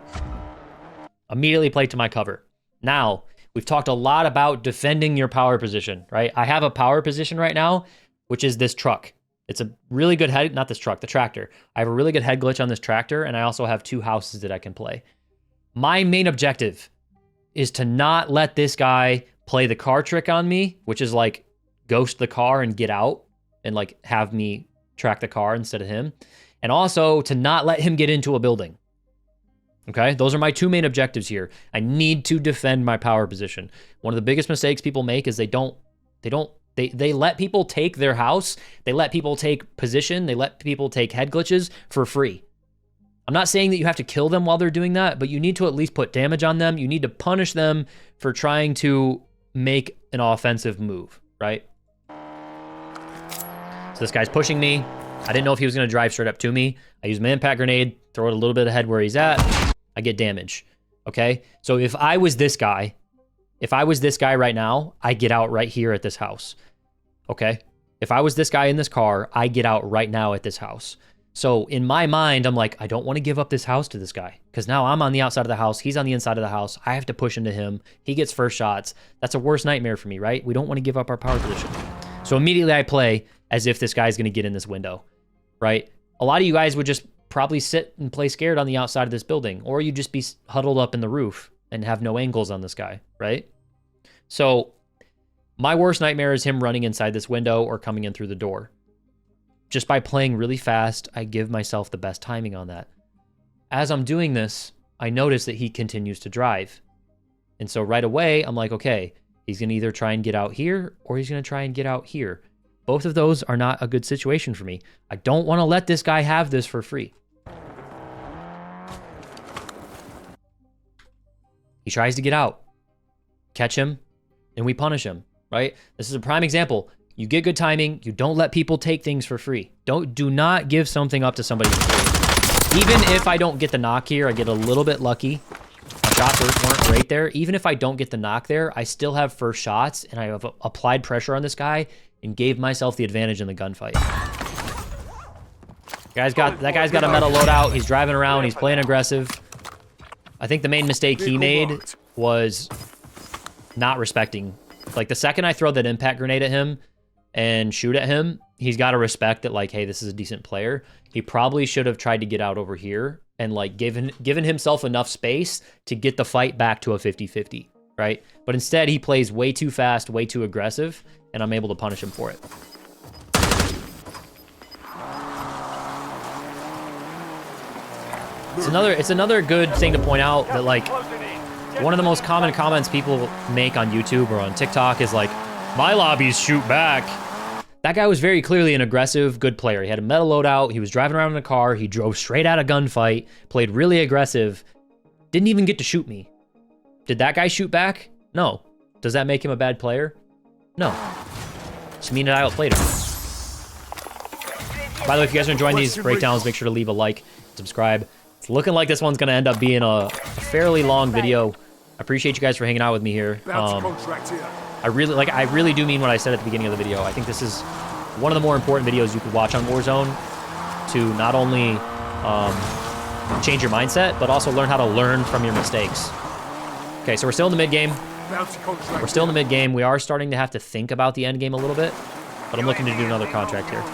Immediately play to my cover. Now, we've talked a lot about defending your power position, right? I have a power position right now, which is this truck. It's a really good head, not this truck, the tractor. I have a really good head glitch on this tractor, and I also have 2 houses that I can play. My main objective is to not let this guy play the car trick on me, which is like ghost the car and get out and like have me track the car instead of him. And also to not let him get into a building. Okay, those are my 2 main objectives here. I need to defend my power position. One of the biggest mistakes people make is they let people take their house. They let people take position. They let people take head glitches for free. I'm not saying that you have to kill them while they're doing that, but you need to at least put damage on them. You need to punish them for trying to make an offensive move, right? So this guy's pushing me. I didn't know if he was going to drive straight up to me. I use my impact grenade, throw it a little bit ahead where he's at. I get damage, okay? So if I was this guy right now, I get out right here at this house, okay? If I was this guy in this car, I get out right now at this house. So in my mind, I'm like, I don't want to give up this house to this guy because now I'm on the outside of the house. He's on the inside of the house. I have to push into him. He gets first shots. That's a worst nightmare for me, right? We don't want to give up our power position. So immediately I play as if this guy's going to get in this window, right? A lot of you guys would just probably sit and play scared on the outside of this building, or you'd just be huddled up in the roof and have no angles on this guy, right? So my worst nightmare is him running inside this window or coming in through the door. Just by playing really fast, I give myself the best timing on that. As I'm doing this, I notice that he continues to drive. And so right away, I'm like, okay, he's going to either try and get out here or he's going to try and get out here. Both of those are not a good situation for me. I don't want to let this guy have this for free. He tries to get out. Catch him, and we punish him, right? This is a prime example. You get good timing. You don't let people take things for free. Do not give something up to somebody for free. Even if I don't get the knock here, I get a little bit lucky. My shots weren't great there. Even if I don't get the knock there, I still have first shots, and I have applied pressure on this guy and gave myself the advantage in the gunfight. That guy's got a metal loadout. He's driving around. He's playing aggressive. I think the main mistake he made was not respecting. Like, the second I throw that impact grenade at him and shoot at him, he's got to respect that, like, hey, this is a decent player. He probably should have tried to get out over here and, like, given himself enough space to get the fight back to a 50-50, right? But instead, he plays way too fast, way too aggressive, and I'm able to punish him for it. It's another good thing to point out that, like, One of the most common comments people make on YouTube or on TikTok is like, my lobbies shoot back. That guy was very clearly an aggressive, good player. He had a metal loadout. He was driving around in a car. He drove straight out of gunfight, played really aggressive, didn't even get to shoot me. Did that guy shoot back? No. Does that make him a bad player? No. Just mean that I outplayed him. By the way, if you guys are enjoying these breakdowns, make sure to leave a like, subscribe. It's looking like this one's gonna end up being a fairly long video. I appreciate you guys for hanging out with me here. I really do mean what I said at the beginning of the video. I think this is one of the more important videos you could watch on Warzone to not only change your mindset, but also learn how to learn from your mistakes. Okay, so we're still in the mid game. We're still in the mid game. We are starting to have to think about the end game a little bit, but I'm looking to do another contract here.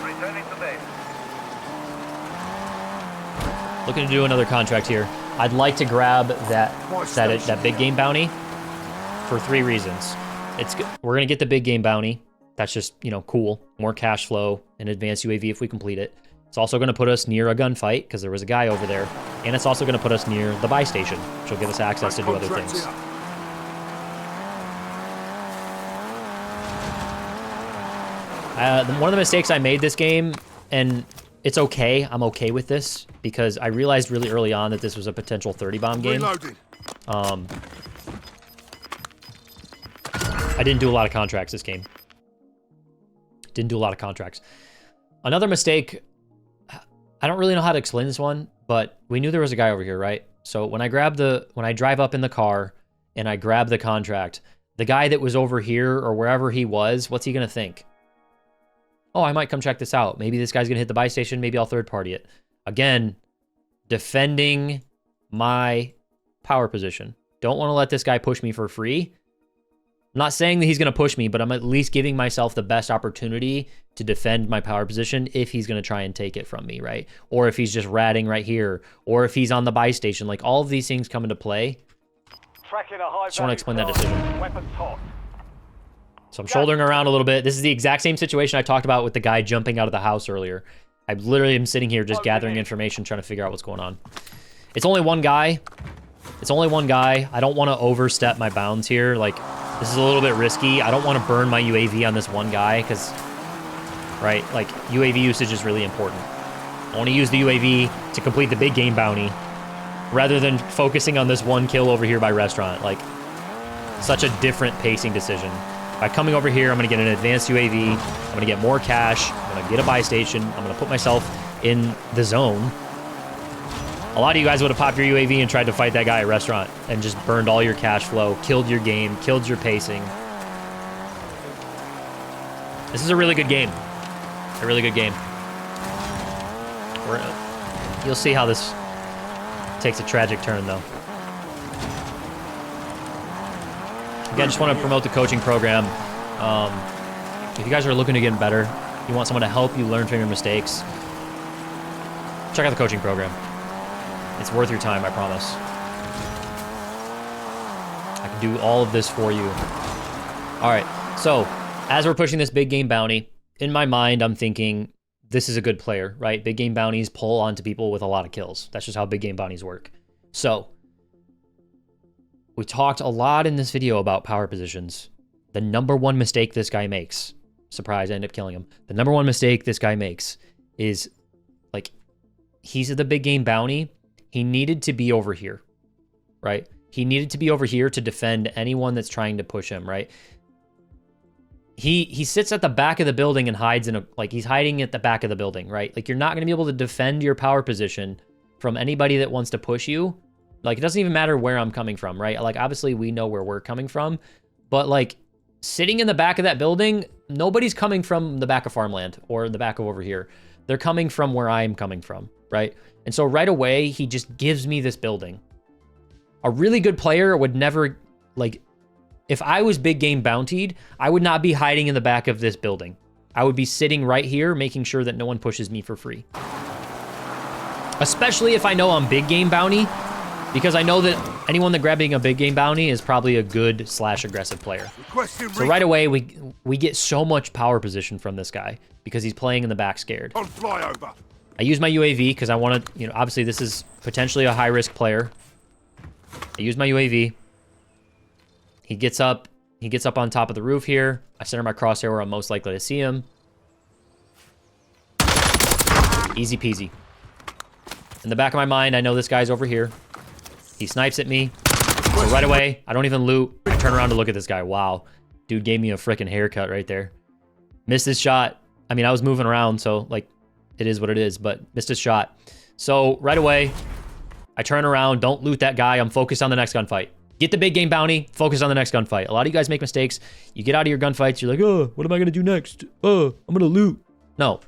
Looking to do another contract here. I'd like to grab that big game bounty for 3 reasons. We're gonna get the big game bounty. That's just, you know, cool. More cash flow and advanced UAV if we complete it. It's also gonna put us near a gunfight because there was a guy over there, and it's also gonna put us near the buy station, which will give us access to do other things. One of the mistakes I made this game, and it's okay, I'm okay with this, because I realized really early on that this was a potential 30 bomb game. I didn't do a lot of contracts this game. Didn't do a lot of contracts. Another mistake, I don't really know how to explain this one, but we knew there was a guy over here, right? So when I drive up in the car and I grab the contract, the guy that was over here or wherever he was, what's he gonna think? Oh, I might come check this out. Maybe this guy's gonna hit the buy station, maybe I'll third party it. Again, defending my power position. Don't wanna let this guy push me for free. I'm not saying that he's going to push me, but I'm at least giving myself the best opportunity to defend my power position if he's going to try and take it from me, right? Or if he's just ratting right here, or if he's on the buy station. Like, all of these things come into play. Just want to explain that decision. So I'm shouldering around a little bit. This is the exact same situation I talked about with the guy jumping out of the house earlier. I literally am sitting here just gathering information, trying to figure out what's going on. It's only one guy. It's only one guy. I don't want to overstep my bounds here. Like, this is a little bit risky. I don't want to burn my UAV on this one guy because, right, like, UAV usage is really important. I want to use the UAV to complete the big game bounty rather than focusing on this one kill over here by restaurant. Like, such a different pacing decision. By coming over here, I'm going to get an advanced UAV. I'm going to get more cash. I'm going to get a buy station. I'm going to put myself in the zone. A lot of you guys would have popped your UAV and tried to fight that guy at restaurant and just burned all your cash flow, killed your game, killed your pacing. This is a really good game. A really good game. You'll see how this takes a tragic turn, though. Again, just want to promote the coaching program. If you guys are looking to get better, you want someone to help you learn from your mistakes, check out the coaching program. It's worth your time, I promise. I can do all of this for you. All right, so as we're pushing this big game bounty, in my mind, I'm thinking this is a good player, right? Big game bounties pull onto people with a lot of kills. That's just how big game bounties work. So we talked a lot in this video about power positions. The #1 mistake this guy makes, surprise, I end up killing him. The #1 mistake this guy makes is, like, he's at the big game bounty. He needed to be over here, right? He needed to be over here to defend anyone that's trying to push him, right? He sits at the back of the building and hides in a, like, he's hiding at the back of the building, right? Like, you're not going to be able to defend your power position from anybody that wants to push you. Like, it doesn't even matter where I'm coming from, right? Like, obviously we know where we're coming from, but, like, sitting in the back of that building, nobody's coming from the back of farmland or the back of over here. They're coming from where I'm coming from, right? And so right away, he just gives me this building. A really good player would never, like, if I was big game bountied, I would not be hiding in the back of this building. I would be sitting right here, making sure that no one pushes me for free. Especially if I know I'm big game bounty, because I know that anyone that grabbing a big game bounty is probably a good / aggressive player. So right away, we get so much power position from this guy because he's playing in the back scared. On flyover. I use my UAV because I want to, you know, obviously this is potentially a high-risk player. I use my UAV. He gets up on top of the roof here. I center my crosshair where I'm most likely to see him. Easy peasy. In the back of my mind, I know this guy's over here. He snipes at me. So right away, I don't even loot. I turn around to look at this guy. Wow. Dude gave me a freaking haircut right there. Missed his shot. I mean, I was moving around, so, like, it is what it is, but missed his shot. So right away, I turn around, don't loot that guy. I'm focused on the next gunfight. Get the big game bounty, focus on the next gunfight. A lot of you guys make mistakes. You get out of your gunfights, you're like, oh, what am I going to do next? Oh, I'm going to loot. No.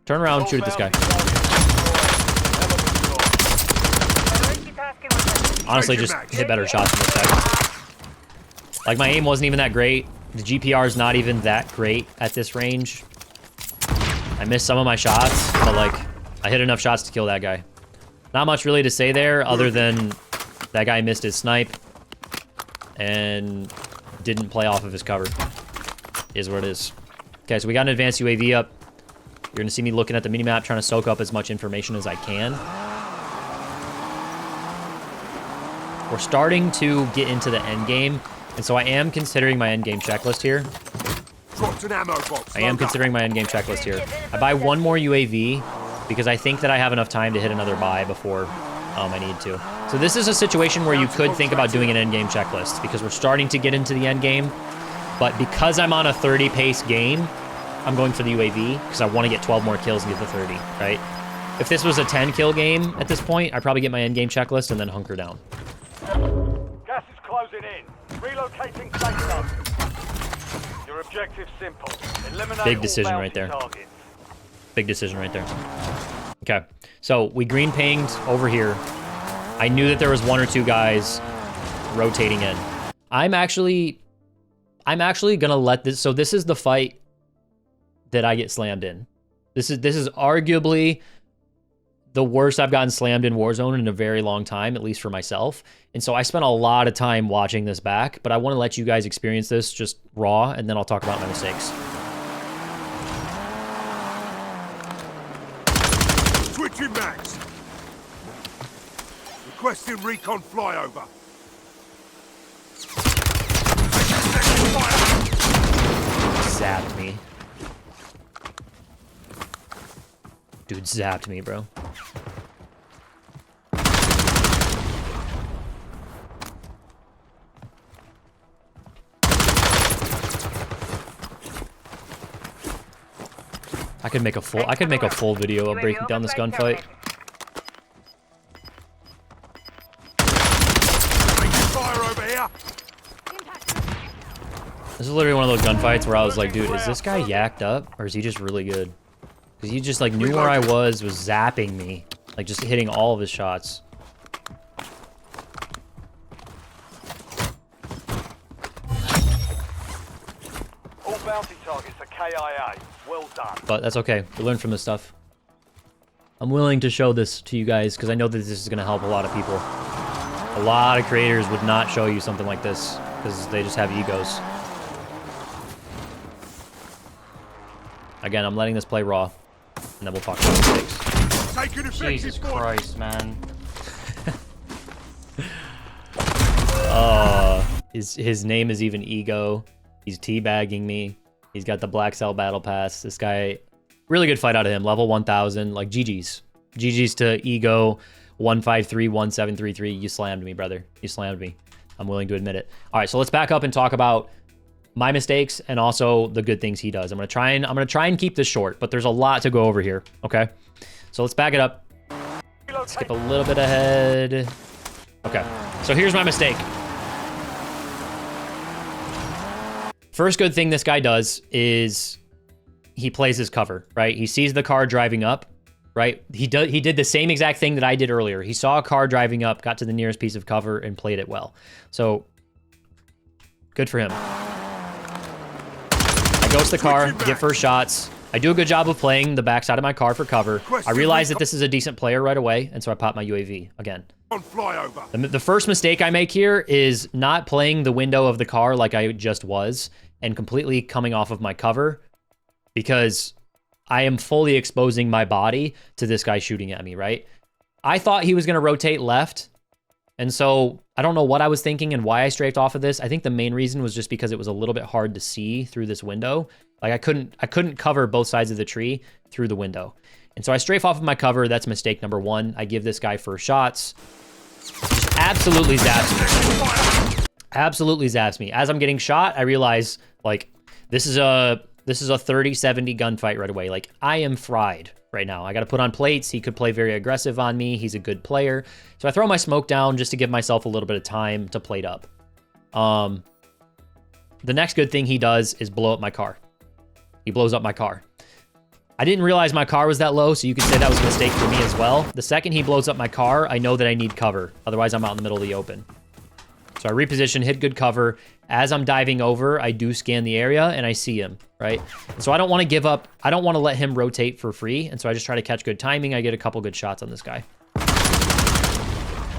Turn around, shoot at this guy. Honestly, just hit better shots than this guy. Like, my aim wasn't even that great. The GPR is not even that great at this range. I missed some of my shots, but, like, I hit enough shots to kill that guy. Not much really to say there, other than that guy missed his snipe and didn't play off of his cover. Is what it is. Okay, so we got an advanced UAV up. You're gonna see me looking at the minimap, trying to soak up as much information as I can. We're starting to get into the end game, and so I am considering my end game checklist here. I am considering my end game checklist here. I buy one more UAV because I think that I have enough time to hit another buy before I need to. So this is a situation where you could think about doing an end game checklist because we're starting to get into the end game. But because I'm on a 30 pace game, I'm going for the UAV because I want to get 12 more kills and get the 30, right? If this was a 10 kill game at this point, I'd probably get my end game checklist and then hunker down. Gas is closing in. Relocating safe zone. Your objective's simple. Eliminate Big decision right there. targets. Big decision right there. Okay, so we green pinged over here. I knew that there was one or two guys rotating in. I'm actually gonna let this. So this is the fight that I get slammed in. This is arguably the worst I've gotten slammed in Warzone in a very long time, at least for myself. And so I spent a lot of time watching this back, but I want to let you guys experience this just raw, and then I'll talk about my mistakes. Switching max. Requesting recon flyover. Zapped me. Dude zapped me, bro. I could make a full video of breaking down this gunfight. Fire over here. This is literally one of those gunfights where I was like, dude, is this guy yacked up or is he just really good? Because he just like knew where I was zapping me, like just hitting all of his shots. All bounty targets are KIA. Well done. But that's okay. We learn from this stuff. I'm willing to show this to you guys because I know that this is going to help a lot of people. A lot of creators would not show you something like this because they just have egos. Again, I'm letting this play raw, and then we'll talk about mistakes. Jesus Christ, man. His name is even Ego. He's teabagging me. He's got the Black Cell Battle Pass. This guy, really good fight out of him. Level 1000, like GG's. GG's to Ego 1531733. You slammed me, brother. You slammed me. I'm willing to admit it. All right, so let's back up and talk about my mistakes and also the good things he does. I'm gonna try and keep this short, but there's a lot to go over here. Okay, so let's back it up. Skip a little bit ahead. Okay, so here's my mistake. First good thing this guy does is he plays his cover, right? He sees the car driving up, right? He did the same exact thing that I did earlier. He saw a car driving up, got to the nearest piece of cover, and played it well. So good for him. I ghost the car, get first shots. I do a good job of playing the backside of my car for cover. I realize that this is a decent player right away, and so I pop my UAV again. The first mistake I make here is not playing the window of the car like I just was and completely coming off of my cover because I am fully exposing my body to this guy shooting at me, right? I thought he was going to rotate left, and so I don't know what I was thinking and why I strafed off of this. I think the main reason was just because it was a little bit hard to see through this window. Like I couldn't cover both sides of the tree through the window. And so I strafe off of my cover. That's mistake number one. I give this guy first shots. Just absolutely zaps me. Absolutely zaps me. As I'm getting shot, I realize like this is a 30-70 gunfight right away. Like I am fried right now. I got to put on plates. He could play very aggressive on me. He's a good player. So I throw my smoke down just to give myself a little bit of time to plate up. The next good thing he does is blow up my car. He blows up my car. I didn't realize my car was that low, so you could say that was a mistake for me as well. The second he blows up my car, I know that I need cover. Otherwise, I'm out in the middle of the open. So I reposition, hit good cover. As I'm diving over, I do scan the area, and I see him, right? And so I don't want to give up. I don't want to let him rotate for free, and so I just try to catch good timing. I get a couple good shots on this guy.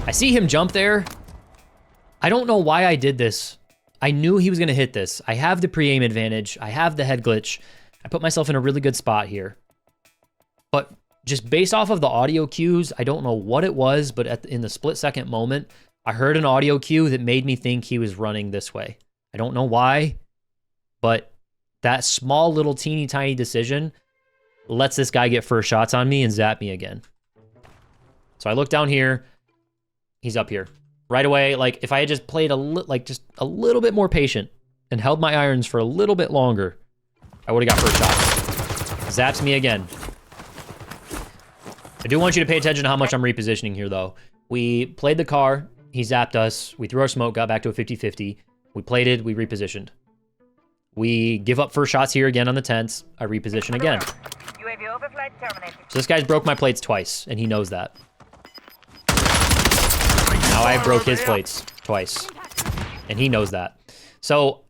I see him jump there. I don't know why I did this. I knew he was going to hit this. I have the pre-aim advantage. I have the head glitch. I put myself in a really good spot here. But just based off of the audio cues, I don't know what it was, but in the split-second moment, I heard an audio cue that made me think he was running this way. I don't know why, but that small little teeny tiny decision lets this guy get first shots on me and zap me again. So I look down here. He's up here. Right away, like if I had just played just a little bit more patient and held my irons for a little bit longer, I would have got first shots. Zaps me again. I do want you to pay attention to how much I'm repositioning here, though. We played the car. He zapped us. We threw our smoke, got back to a 50-50. We plated. We repositioned. We give up first shots here again on the tents. I reposition again. UAV overflight terminated. So this guy's broke my plates twice, and he knows that. Now I broke his plates twice, and he knows that. So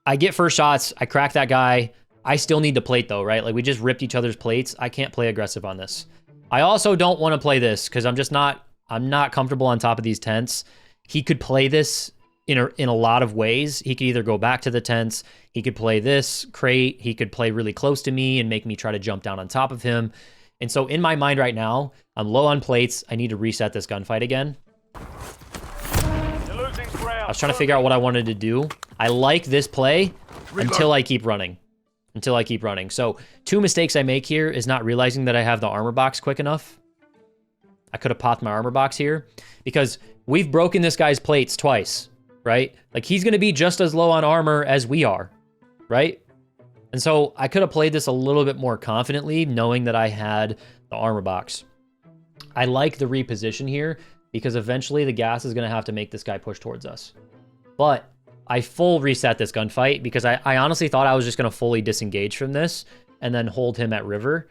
I get first shots. I crack that guy. I still need to plate, though, right? Like, we just ripped each other's plates. I can't play aggressive on this. I also don't want to play this because I'm not comfortable on top of these tents. He could play this in a lot of ways. He could either go back to the tents. He could play this crate. He could play really close to me and make me try to jump down on top of him. And so in my mind right now, I'm low on plates. I need to reset this gunfight again. You're losing ground. I was trying to figure out what I wanted to do. I like this play until I keep running. So 2 mistakes I make here is not realizing that I have the armor box quick enough. I could have popped my armor box here because we've broken this guy's plates twice, right? Like he's going to be just as low on armor as we are, right? And so I could have played this a little bit more confidently knowing that I had the armor box. I like the reposition here because eventually the gas is going to have to make this guy push towards us. But I full reset this gunfight because I honestly thought I was just going to fully disengage from this and then hold him at river.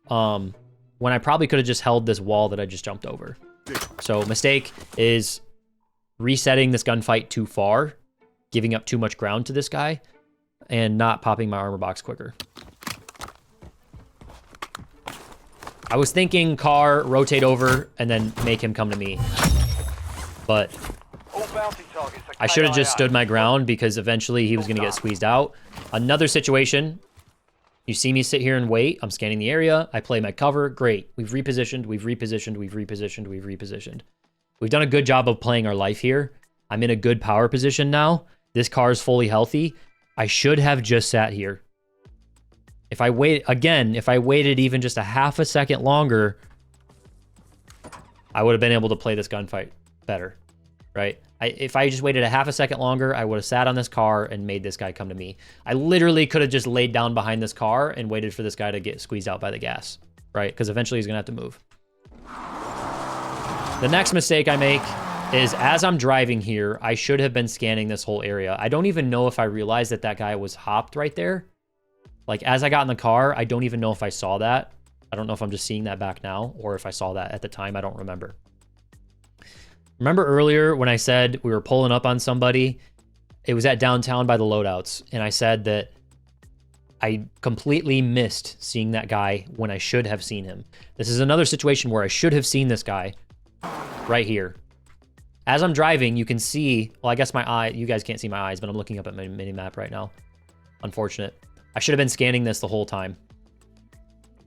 When I probably could have just held this wall that I just jumped over. So mistake is resetting this gunfight too far, giving up too much ground to this guy, and not popping my armor box quicker. I was thinking car, rotate over, and then make him come to me. But I should have just stood my ground because eventually he was going to get squeezed out. Another situation. You see me sit here and wait. I'm scanning the area. I play my cover. Great. We've repositioned. We've repositioned. We've repositioned. We've repositioned. We've done a good job of playing our life here. I'm in a good power position now. This car is fully healthy. I should have just sat here. If I waited even just a half a second longer, I would have been able to play this gunfight better, right? If I just waited a half a second longer, I would have sat on this car and made this guy come to me. I literally could have just laid down behind this car and waited for this guy to get squeezed out by the gas, right? Because eventually he's going to have to move. The next mistake I make is as I'm driving here, I should have been scanning this whole area. I don't even know if I realized that that guy was hopped right there. Like as I got in the car, I don't even know if I saw that. I don't know if I'm just seeing that back now or if I saw that at the time. I don't remember. Remember earlier when I said we were pulling up on somebody? It was at downtown by the loadouts. And I said that I completely missed seeing that guy when I should have seen him. This is another situation where I should have seen this guy right here. As I'm driving, you can see, well, I guess my eye, you guys can't see my eyes, but I'm looking up at my mini map right now. Unfortunate. I should have been scanning this the whole time.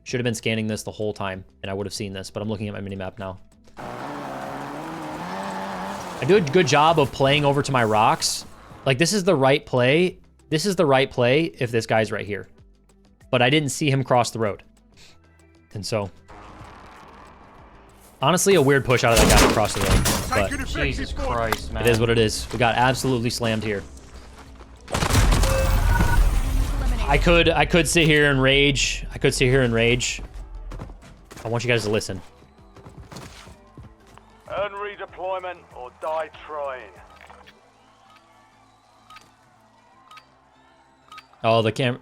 Should have been scanning this the whole time, and I would have seen this, but I'm looking at my mini map now. I do a good job of playing over to my rocks. Like, this is the right play. This is the right play if this guy's right here. But I didn't see him cross the road. And so, honestly, a weird push out of that guy across the road. But Jesus Christ, man. it is what it is. We got absolutely slammed here. I could sit here and rage. I could sit here and rage. I want you guys to listen. Earn redeployment or die trying. Oh, the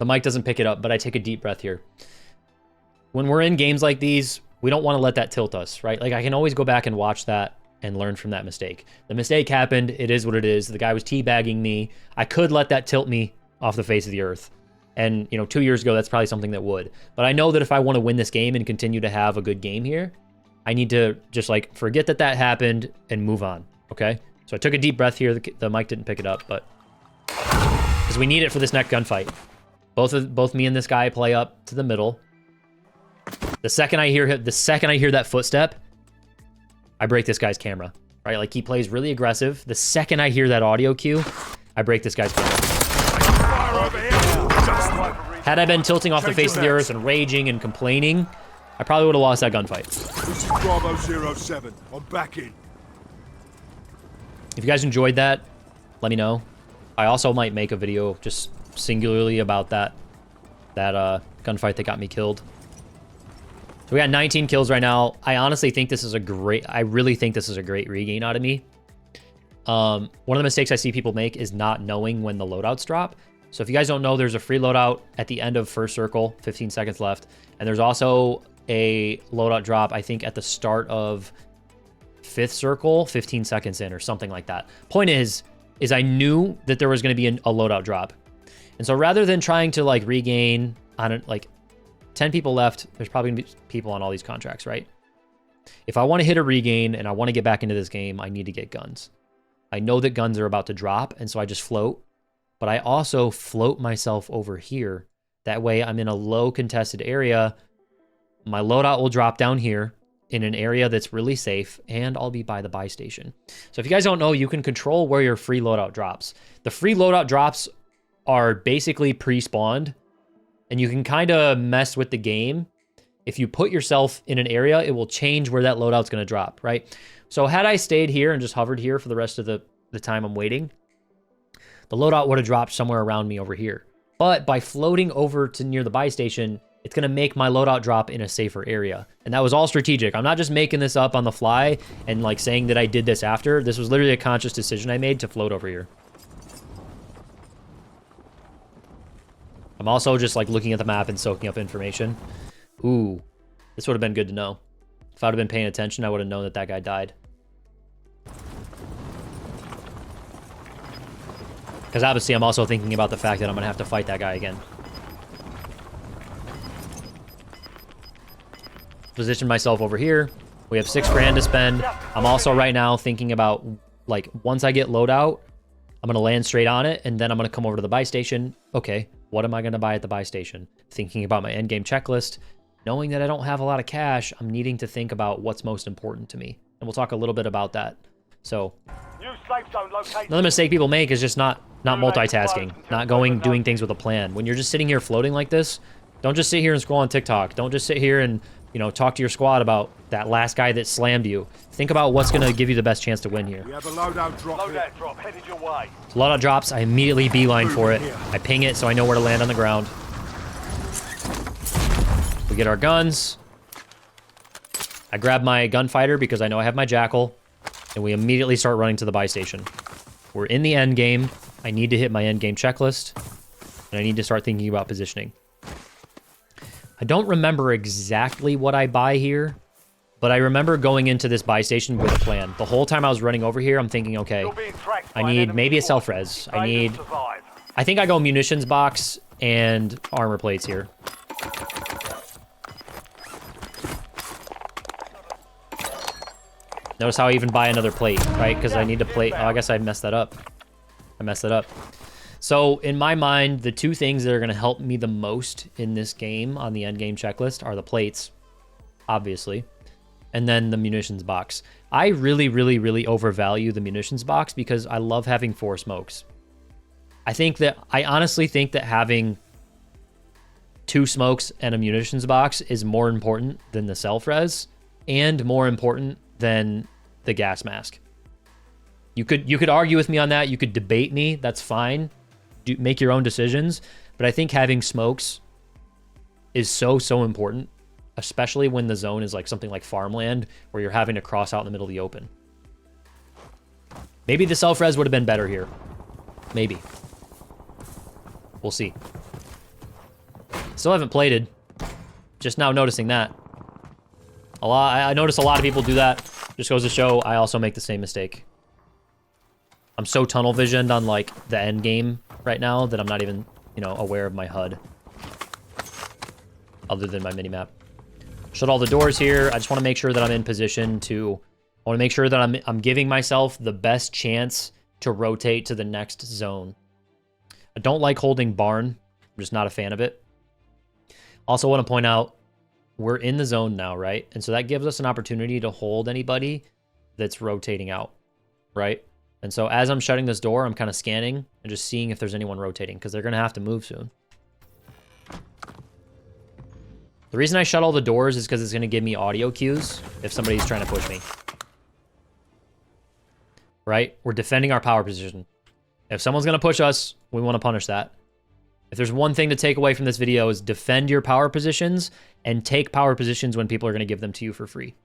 mic doesn't pick it up, but I take a deep breath here. When we're in games like these, we don't want to let that tilt us, right? Like, I can always go back and watch that and learn from that mistake. The mistake happened. It is what it is. The guy was teabagging me. I could let that tilt me off the face of the earth. And, you know, 2 years ago, that's probably something that would. But I know that if I want to win this game and continue to have a good game here, I need to just, like, forget that that happened and move on, okay? So I took a deep breath here. The mic didn't pick it up, but... because we need it for this next gunfight. Both me and this guy play up to the middle. The second I hear that footstep, I break this guy's camera, right? Like, he plays really aggressive. The second I hear that audio cue, I break this guy's camera. Had I been tilting off the face of the earth and raging and complaining, I probably would have lost that gunfight. This is Bravo 07. I'm back in. If you guys enjoyed that, let me know. I also might make a video just singularly about that gunfight that got me killed. So we got 19 kills right now. I honestly think this is I really think this is a great regain out of me. One of the mistakes I see people make is not knowing when the loadouts drop. So if you guys don't know, there's a free loadout at the end of first circle, 15 seconds left. And there's also a loadout drop, I think, at the start of fifth circle, 15 seconds in or something like that. Point is I knew that there was going to be a loadout drop. And so rather than trying to, like, regain on it, like, 10 people left, there's probably going to be people on all these contracts, right? If I want to hit a regain and I want to get back into this game, I need to get guns. I know that guns are about to drop, and so I just float. But I also float myself over here. That way I'm in a low contested area. My loadout will drop down here in an area that's really safe, and I'll be by the buy station. So if you guys don't know, you can control where your free loadout drops. The free loadout drops are basically pre-spawned, and you can kind of mess with the game. If you put yourself in an area, it will change where that loadout's going to drop, right? So had I stayed here and just hovered here for the rest of the time I'm waiting, the loadout would have dropped somewhere around me over here. But by floating over to near the buy station, it's going to make my loadout drop in a safer area. And that was all strategic. I'm not just making this up on the fly and, like, saying that I did this after. This was literally a conscious decision I made to float over here. I'm also just, like, looking at the map and soaking up information. Ooh, this would have been good to know. If I would have been paying attention, I would have known that that guy died. Because obviously I'm also thinking about the fact that I'm going to have to fight that guy again. Position myself over here. We have $6 grand to spend. I'm also right now thinking about, like, once I get loadout, I'm going to land straight on it, and then I'm going to come over to the buy station. Okay, what am I going to buy at the buy station? Thinking about my endgame checklist. Knowing that I don't have a lot of cash, I'm needing to think about what's most important to me. And we'll talk a little bit about that. So, another mistake people make is just not multitasking, not doing things with a plan. When you're just sitting here floating like this, don't just sit here and scroll on TikTok. Don't just sit here and, you know, talk to your squad about that last guy that slammed you. Think about what's going to give you the best chance to win here. We have a loadout drop here. Loadout drop headed your way. So loadout drops, I immediately beeline for it. I ping it so I know where to land on the ground. We get our guns. I grab my gunfighter because I know I have my jackal. And we immediately start running to the buy station. We're in the end game. I need to hit my end game checklist. And I need to start thinking about positioning. I don't remember exactly what I buy here, but I remember going into this buy station with a plan. The whole time I was running over here, I'm thinking, okay, I need maybe a self-res. I think I go munitions box and armor plates here. Notice how I even buy another plate, right? Because I need to plate. Oh, I guess I messed that up. So in my mind, the two things that are going to help me the most in this game on the end game checklist are the plates, obviously, and then the munitions box. I really, really, really overvalue the munitions box because I love having 4 smokes. I honestly think that having 2 smokes and a munitions box is more important than the self-res and more important than the gas mask. You could argue with me on that. You could debate me. That's fine. Make your own decisions. But I think having smokes is so important, especially when the zone is like something like farmland where you're having to cross out in the middle of the open. Maybe the self-res would have been better here. Maybe. We'll see. Still haven't plated. Just now noticing that. I notice a lot of people do that. Just goes to show I also make the same mistake. I'm so tunnel visioned on like the end game right now that I'm not even, you know, aware of my HUD. Other than my minimap. Shut all the doors here. I just want to make sure that I'm in position to... I want to make sure that I'm giving myself the best chance to rotate to the next zone. I don't like holding barn. I'm just not a fan of it. Also want to point out, we're in the zone now, right? And so that gives us an opportunity to hold anybody that's rotating out, right? And so as I'm shutting this door, I'm kind of scanning and just seeing if there's anyone rotating because they're going to have to move soon. The reason I shut all the doors is because it's going to give me audio cues if somebody's trying to push me. Right? We're defending our power position. If someone's going to push us, we want to punish that. If there's one thing to take away from this video is defend your power positions and take power positions when people are going to give them to you for free.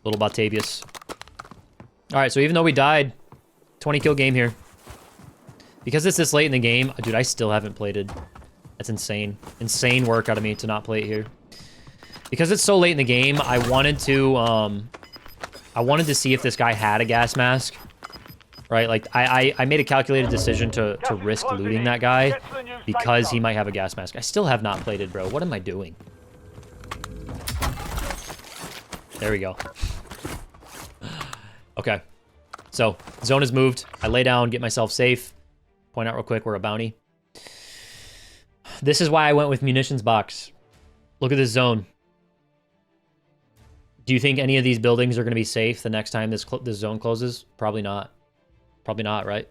Little Batavius. All right, so even though we died, 20 kill game here. Because it's this late in the game, dude, I still haven't plated. That's insane. Insane work out of me to not play it here. Because it's so late in the game, I wanted to see if this guy had a gas mask. Right? Like, I made a calculated decision to risk looting that guy because he might have a gas mask. I still have not plated, bro. What am I doing? There we go. Okay. So, zone is moved. I lay down, get myself safe. Point out real quick, we're a bounty. This is why I went with munitions box. Look at this zone. Do you think any of these buildings are going to be safe the next time this zone closes? Probably not. Probably not, right?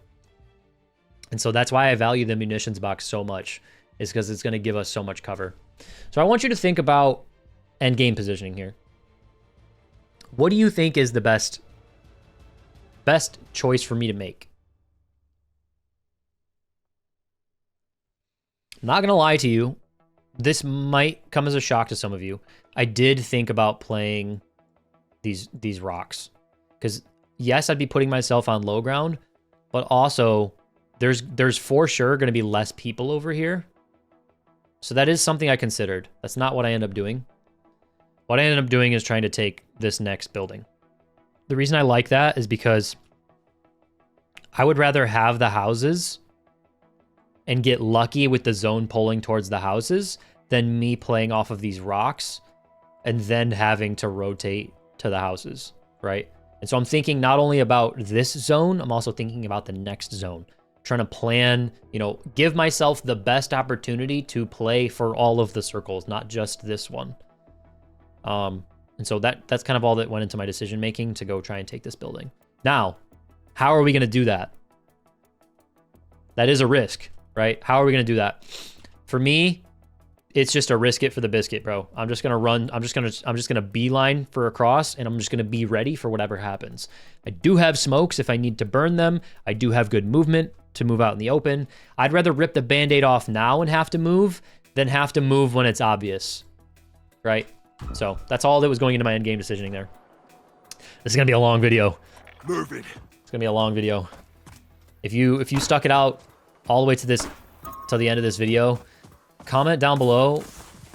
And so that's why I value the munitions box so much, is because it's going to give us so much cover. So I want you to think about end game positioning here. What do you think is the best choice for me to make? I'm not gonna lie to you, this might come as a shock to some of you. I did think about playing these rocks, because yes, I'd be putting myself on low ground, but also there's for sure going to be less people over here. So that is something I considered. That's not what I end up doing. What I ended up doing is trying to take this next building. The reason I like that is because I would rather have the houses and get lucky with the zone pulling towards the houses than me playing off of these rocks and then having to rotate to the houses, right? And so I'm thinking not only about this zone, I'm also thinking about the next zone. Trying to plan, you know, give myself the best opportunity to play for all of the circles, not just this one. And so that's kind of all that went into my decision making to go try and take this building. Now, how are we going to do that? That is a risk, right? How are we going to do that? For me, it's just a risk it for the biscuit, bro. I'm just going to run. I'm just going to beeline for a cross, and I'm just going to be ready for whatever happens. I do have smokes if I need to burn them. I do have good movement to move out in the open. I'd rather rip the band-aid off now and have to move than have to move when it's obvious, right? So that's all that was going into my end game decisioning there. This is going to be a long video. Move it. It's going to be a long video. If you stuck it out all the way to the end of this video, comment down below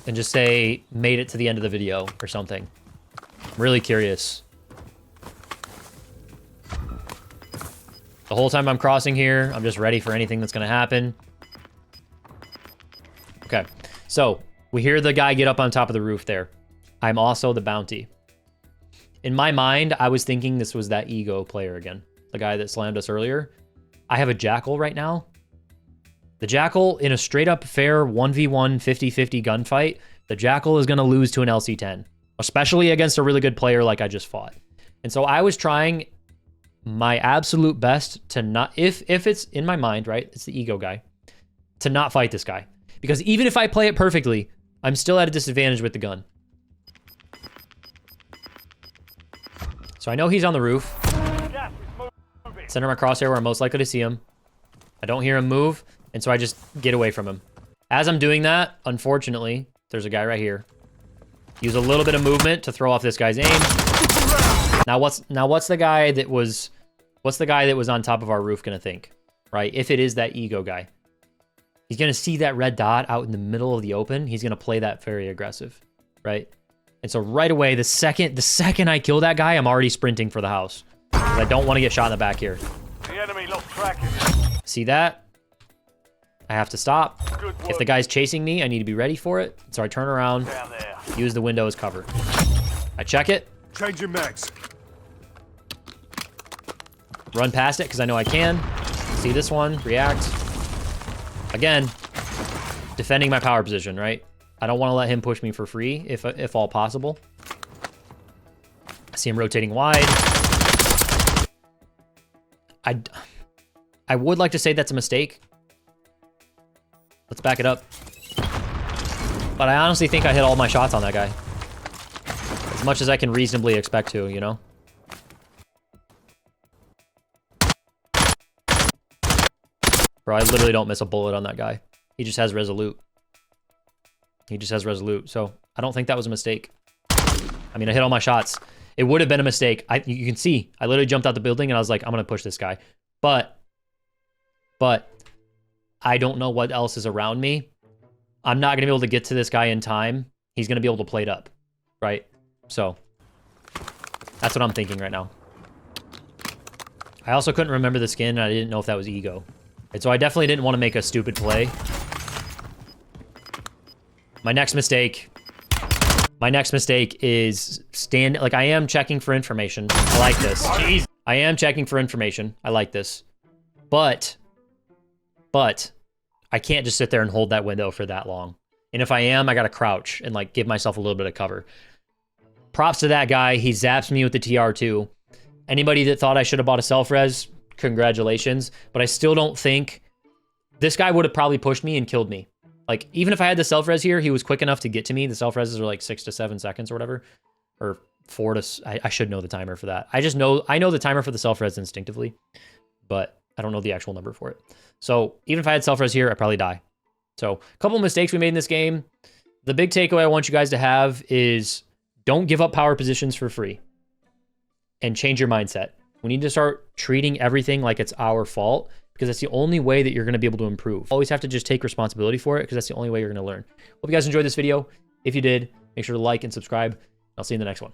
and just say made it to the end of the video or something. I'm really curious. The whole time I'm crossing here, I'm just ready for anything that's going to happen. Okay, so we hear the guy get up on top of the roof there. I'm also the bounty. In my mind, I was thinking this was that ego player again. The guy that slammed us earlier. I have a jackal right now. The Jackal in a straight up fair 1v1 50-50 gunfight, the Jackal is going to lose to an LC-10, especially against a really good player like I just fought. And so I was trying my absolute best to not, if it's in my mind, right, it's the ego guy, to not fight this guy. Because even if I play it perfectly, I'm still at a disadvantage with the gun. So I know he's on the roof. Center my crosshair where I'm most likely to see him. I don't hear him move, and so I just get away from him. As I'm doing that, unfortunately, there's a guy right here. Use a little bit of movement to throw off this guy's aim. Now what's the guy that was on top of our roof gonna think, right? If it is that ego guy. He's gonna see that red dot out in the middle of the open. He's gonna play that very aggressive, right? And so right away, the second I kill that guy, I'm already sprinting for the house. I don't want to get shot in the back here. The enemy lost track of you. See that? I have to stop. If the guy's chasing me, I need to be ready for it. So I turn around, Down there. use the window as cover. I check it, Changing mags. run past it because I know I can. See this one, react. Again, defending my power position, right? I don't want to let him push me for free, if all possible. I see him rotating wide. I would like to say that's a mistake. Let's back it up. But I honestly think I hit all my shots on that guy. As much as I can reasonably expect to, you know? Bro, I literally don't miss a bullet on that guy. He just has Resolute. He just has Resolute, so I don't think that was a mistake. I mean, I hit all my shots. It would have been a mistake. You can see, I literally jumped out the building and I was like, I'm going to push this guy. But I don't know what else is around me. I'm not going to be able to get to this guy in time. He's going to be able to plate up, right? So that's what I'm thinking right now. I also couldn't remember the skin, and I didn't know if that was ego. And so I definitely didn't want to make a stupid play. My next mistake is like I am checking for information. I like this. Jeez. I am checking for information. I like this. But I can't just sit there and hold that window for that long. And if I am, I got to crouch and like give myself a little bit of cover. Props to that guy. He zaps me with the TR2. Anybody that thought I should have bought a self-res, congratulations. But I still don't think this guy would have probably pushed me and killed me. Like, even if I had the self-res here, he was quick enough to get to me. The self-reses are like 6 to 7 seconds or whatever. Or 4 to... I should know the timer for that. I know the timer for the self-res instinctively. But I don't know the actual number for it. So, even if I had self-res here, I'd probably die. So, a couple of mistakes we made in this game. The big takeaway I want you guys to have is don't give up power positions for free. And change your mindset. We need to start treating everything like it's our fault, because that's the only way that you're going to be able to improve. Always have to just take responsibility for it, because that's the only way you're going to learn. Hope you guys enjoyed this video. If you did, make sure to like and subscribe. I'll see you in the next one.